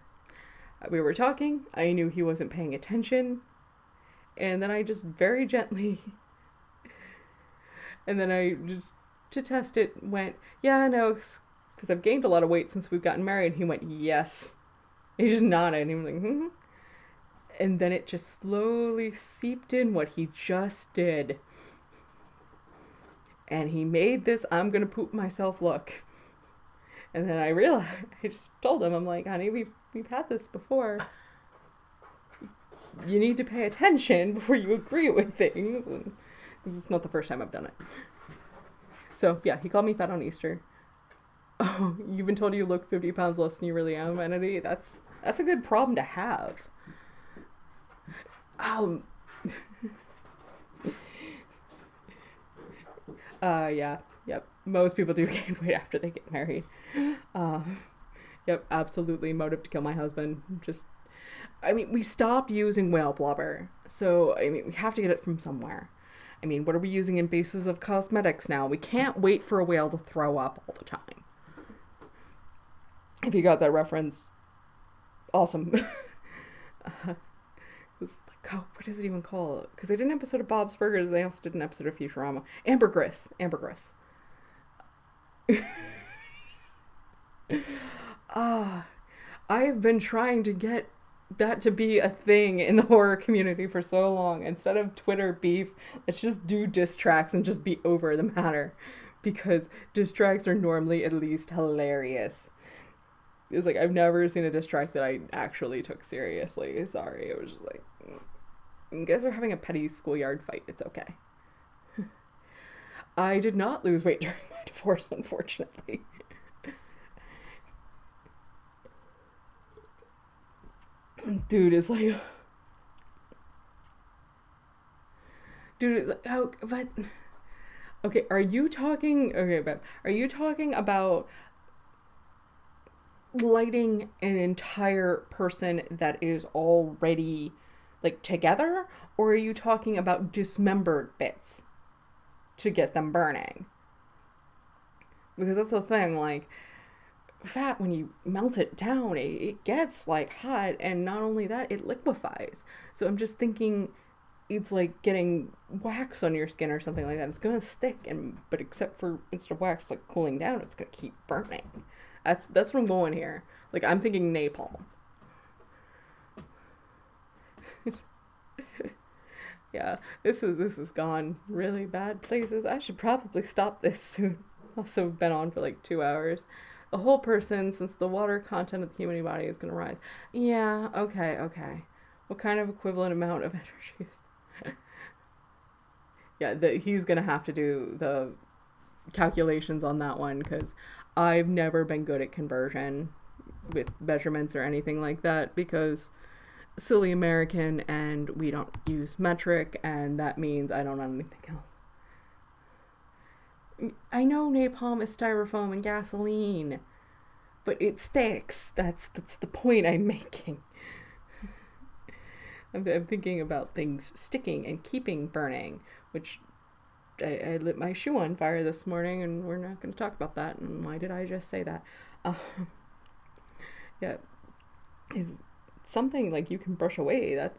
We were talking, I knew he wasn't paying attention, and then I just very gently... And then I just, to test it, went, yeah, no, because I've gained a lot of weight since we've gotten married. He went, yes. He just nodded, and he was like, hmm. And then it just slowly seeped in what he just did. And he made this I'm gonna poop myself look. And then I realized, I just told him, I'm like, honey, we've had this before. You need to pay attention before you agree with things. Because it's not the first time I've done it. So, yeah, he called me fat on Easter. Oh, you've been told you look 50 pounds less than you really am, Vanity? That's That's a good problem to have. Um, yeah, yep. Most people do gain weight after they get married. Yep, absolutely. Motive to kill my husband. Just, I mean, we stopped using whale blubber, so I mean, we have to get it from somewhere. I mean, what are we using in bases of cosmetics now? We can't wait for a whale to throw up all the time. If you got that reference, awesome. It's like, oh, what is it even called? Because they did an episode of Bob's Burgers. They also did an episode of Futurama. Ambergris. Ambergris. Ah, I have been trying to get that to be a thing in the horror community for so long. Instead of Twitter beef, let's just do diss tracks and just be over the matter. Because diss tracks are normally at least hilarious. It's like, I've never seen a diss track that I actually took seriously. Sorry, it was just like, you guys are having a petty schoolyard fight. It's okay. I did not lose weight during my divorce, unfortunately. Dude is like, oh, but, okay, are you talking about lighting an entire person that is already, like, together? Or are you talking about dismembered bits to get them burning? Because that's the thing, like, fat, when you melt it down, it gets, like, hot, and not only that, it liquefies. So I'm just thinking it's like getting wax on your skin or something like that. It's gonna stick, but except for instead of wax, like, cooling down, it's gonna keep burning. That's what I'm going here. Like, I'm thinking napalm. Yeah, this has gone really bad places. I should probably stop this soon. Also been on for like 2 hours. A whole person, since the water content of the human body is going to rise. Yeah, okay. What kind of equivalent amount of energy is... Yeah, he's going to have to do the calculations on that one, because I've never been good at conversion with measurements or anything like that, because silly American, and we don't use metric, and that means I don't know anything else. I know napalm is styrofoam and gasoline, but it sticks. That's the point I'm making. I'm thinking about things sticking and keeping burning, which I lit my shoe on fire this morning, and we're not going to talk about that. And why did I just say that? Yeah, is something like you can brush away.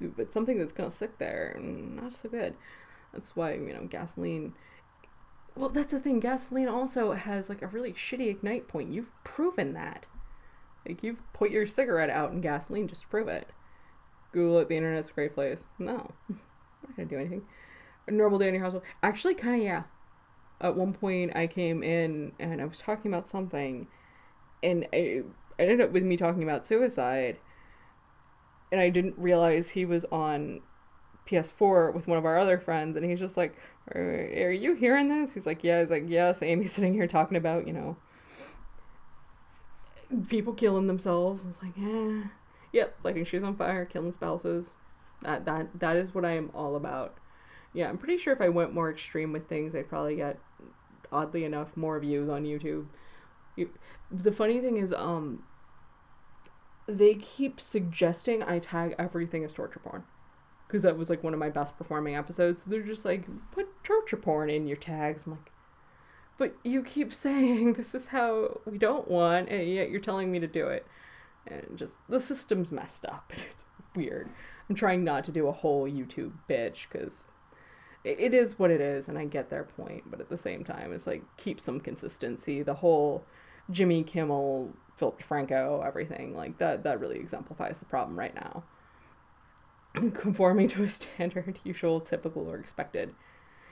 But something that's going to stick there, and not so good. That's why, gasoline. Well, that's the thing. Gasoline also has, like, a really shitty ignite point. You've proven that. Like, you've put your cigarette out in gasoline just to prove it. Google it. The internet's a great place. No. I'm not going to do anything. A normal day in your household. Actually, kind of, yeah. At one point, I came in, and I was talking about something, and it ended up with me talking about suicide, and I didn't realize he was on PS4 with one of our other friends, and he's just like, are you hearing this? He's like, yeah. He's like, yes. Amy's sitting here talking about, people killing themselves. I was like, yep, lighting shoes on fire, killing spouses. That is what I am all about. Yeah, I'm pretty sure if I went more extreme with things, I'd probably get, oddly enough, more views on YouTube. The funny thing is, they keep suggesting I tag everything as torture porn. Because that was, like, one of my best performing episodes. They're just like, put torture porn in your tags. I'm like, but you keep saying this is how we don't want, and yet you're telling me to do it. And just, the system's messed up. It's weird. I'm trying not to do a whole YouTube bitch, because it is what it is, and I get their point. But at the same time, it's like, keep some consistency. The whole Jimmy Kimmel, Philip DeFranco, everything, like, that really exemplifies the problem right now. Conforming to a standard, usual, typical, or expected.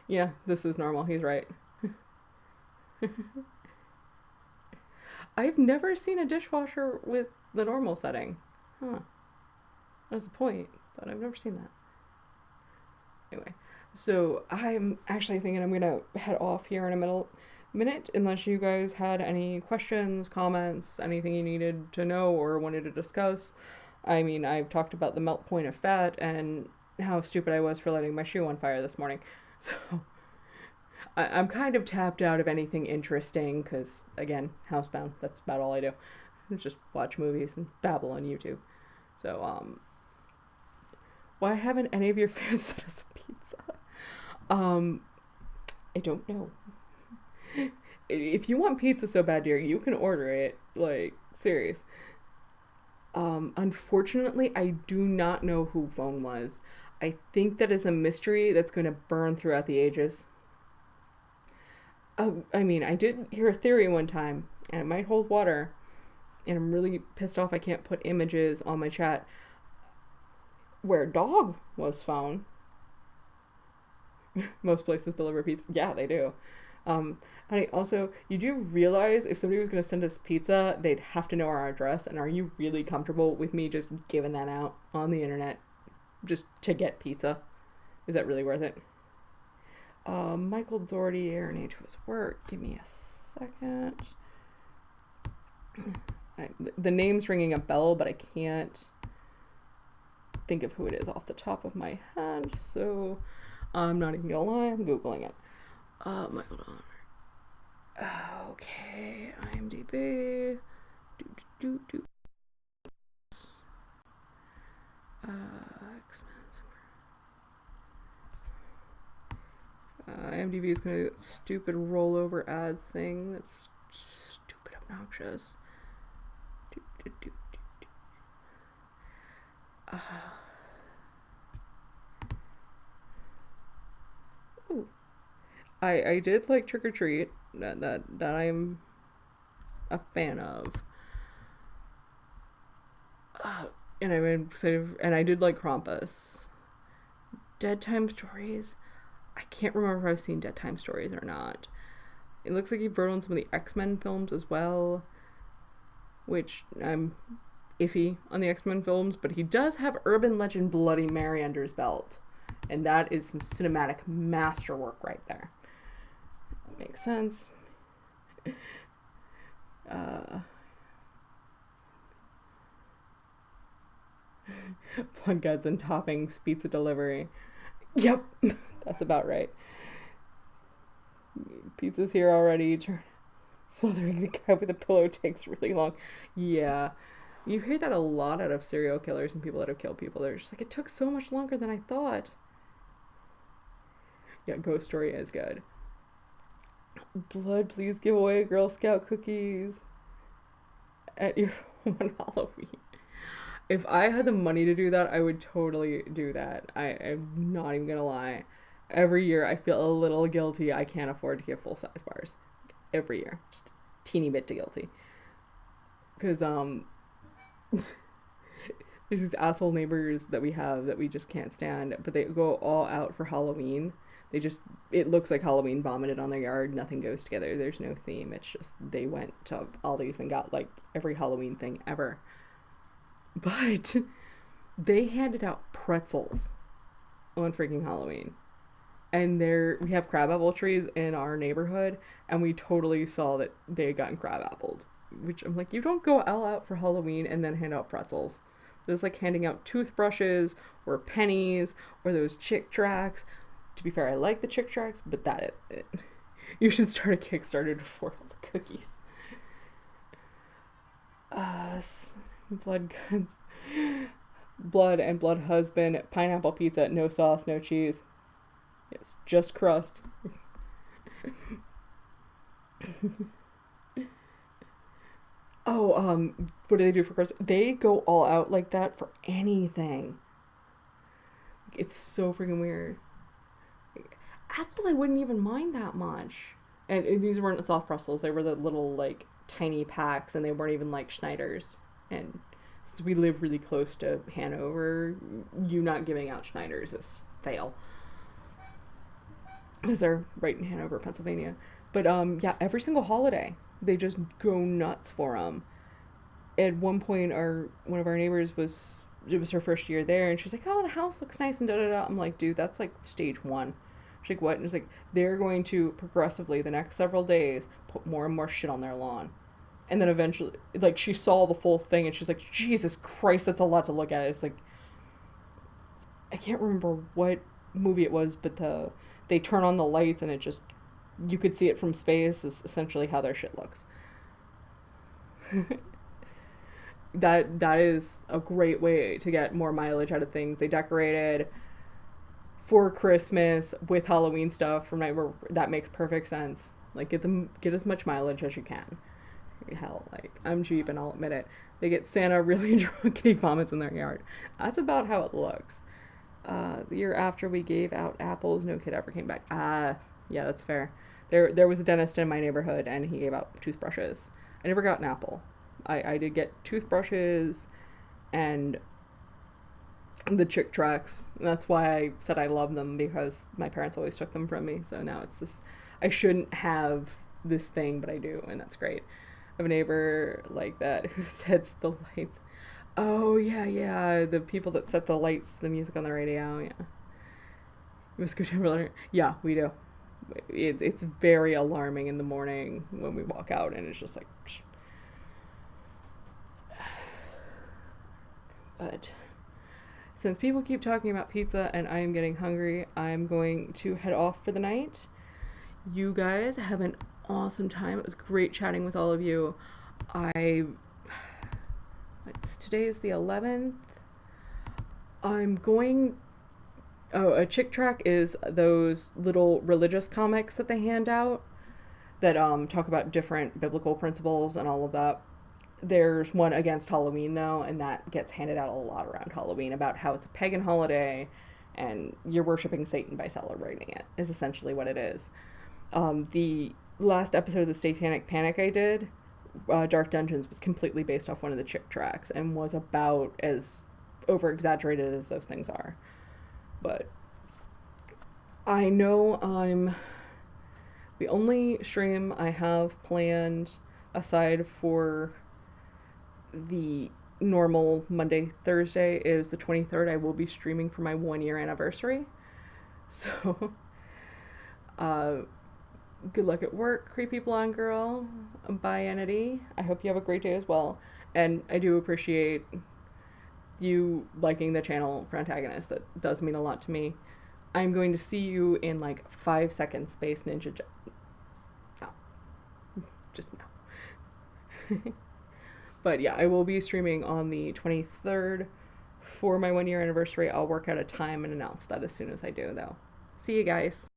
Yeah, this is normal. He's right. I've never seen a dishwasher with the normal setting. Huh. That's the point, but I've never seen that. Anyway, so I'm actually thinking I'm going to head off here in a minute unless you guys had any questions, comments, anything you needed to know or wanted to discuss. I mean, I've talked about the melt point of fat and how stupid I was for lighting my shoe on fire this morning. So I'm kind of tapped out of anything interesting because, again, housebound. That's about all I do. Just watch movies and babble on YouTube. So, why haven't any of your fans sent us a pizza? I don't know. If you want pizza so bad, dear, you can order it. Like, serious. Unfortunately, I do not know who Phone was. I think that is a mystery that's going to burn throughout the ages. I mean, I did hear a theory one time, and it might hold water, and I'm really pissed off I can't put images on my chat, where dog was Phone. Most places deliver pizza. Yeah, they do. Honey, also, you do realize if somebody was going to send us pizza, they'd have to know our address, and are you really comfortable with me just giving that out on the internet just to get pizza? Is that really worth it? Michael Doherty, Aaron H. was work. Give me a second. The name's ringing a bell, but I can't think of who it is off the top of my head, so I'm not even gonna lie, I'm Googling it. Michael Doherty. Okay, IMDb. IMDb is gonna do that stupid rollover ad thing that's stupid obnoxious. Ooh. I did like Trick or Treat, that I'm a fan of. And I'm excited, and I did like Krampus. Dead Time Stories. I can't remember if I've seen Dead Time Stories or not. It looks like he wrote on some of the X-Men films as well, which I'm iffy on the X-Men films, but he does have urban legend Bloody Mary under his belt, and that is some cinematic masterwork right there. That makes sense. Blood Guts and Toppings Pizza Delivery. Yep, that's about right. Pizza's here already. Smothering the guy with a pillow takes really long. Yeah. You hear that a lot out of serial killers and people that have killed people. They're just like, it took so much longer than I thought. Yeah, Ghost Story is good. Blood, please give away Girl Scout cookies at your one Halloween. If I had the money to do that, I would totally do that. I'm not even gonna lie. Every year I feel a little guilty I can't afford to get full-size bars. Every year. Just a teeny bit guilty. Because, there's these asshole neighbors that we have that we just can't stand, but they go all out for Halloween. It looks like Halloween vomited on their yard. Nothing goes together. There's no theme. It's just they went to Aldi's and got like every Halloween thing ever. But they handed out pretzels on freaking Halloween. And we have crabapple trees in our neighborhood, and we totally saw that they had gotten crabappled. Which I'm like, you don't go all out for Halloween and then hand out pretzels. It's like handing out toothbrushes or pennies or those Chick Tracts. To be fair, I like the Chick Tracts, but it. You should start a Kickstarter to afford all the cookies. Blood Guts. Blood and Blood Husband. Pineapple pizza. No sauce, no cheese. Yes, just crust. Oh, what do they do for Christmas? They go all out like that for anything. It's so freaking weird. Apples I wouldn't even mind that much. And these weren't soft pretzels. They were the little, like, tiny packs, and they weren't even like Schneider's. And since we live really close to Hanover, you not giving out Schneider's is fail. Because they're right in Hanover, Pennsylvania. But, yeah, every single holiday, they just go nuts for them. At one point, one of our neighbors it was her first year there, and she's like, oh, the house looks nice and da-da-da. I'm like, dude, that's like stage 1. She's like, what? And it's like, they're going to progressively, the next several days, put more and more shit on their lawn. And then eventually, like, she saw the full thing and she's like, Jesus Christ, that's a lot to look at. It's like, I can't remember what movie it was, but they turn on the lights and it just, you could see it from space, is essentially how their shit looks. That is a great way to get more mileage out of things. They decorated for Christmas with Halloween stuff from Nightmare. That makes perfect sense. Like, get as much mileage as you can. Hell, like, I'm cheap and I'll admit it. They get Santa really drunk and he vomits in their yard. That's about how it looks. The year after we gave out apples, no kid ever came back. Yeah, that's fair. There was a dentist in my neighborhood and he gave out toothbrushes. I never got an apple. I did get toothbrushes and the Chick Tracts. And that's why I said I love them, because my parents always took them from me. So now it's this, I shouldn't have this thing, but I do, and that's great. I have a neighbor like that who sets the lights. Oh, yeah, the people that set the lights, the music on the radio, yeah. Mosquito Timberland. Yeah, we do. It's very alarming in the morning when we walk out, and it's just like... Psh. But since people keep talking about pizza and I am getting hungry, I'm going to head off for the night. You guys have an awesome time. It was great chatting with all of you. Today's the 11th. I'm going... Oh, a Chick Tract is those little religious comics that they hand out that talk about different biblical principles and all of that. There's one against Halloween, though, and that gets handed out a lot around Halloween, about how it's a pagan holiday and you're worshiping Satan by celebrating it, is essentially what it is. The last episode of the Satanic Panic I did, Dark Dungeons, was completely based off one of the Chick Tracts and was about as over-exaggerated as those things are. But I know the only stream I have planned, aside for the normal Monday, Thursday, is the 23rd. I will be streaming for my 1-year anniversary. So, good luck at work, creepy blonde girl. Bye, Entity. I hope you have a great day as well. And I do appreciate you liking the channel for Antagonist. That does mean a lot to me. I'm going to see you in like 5 seconds, Space Ninja. No. Just no. But yeah, I will be streaming on the 23rd for my 1-year anniversary. I'll work out a time and announce that as soon as I do, though. See you guys.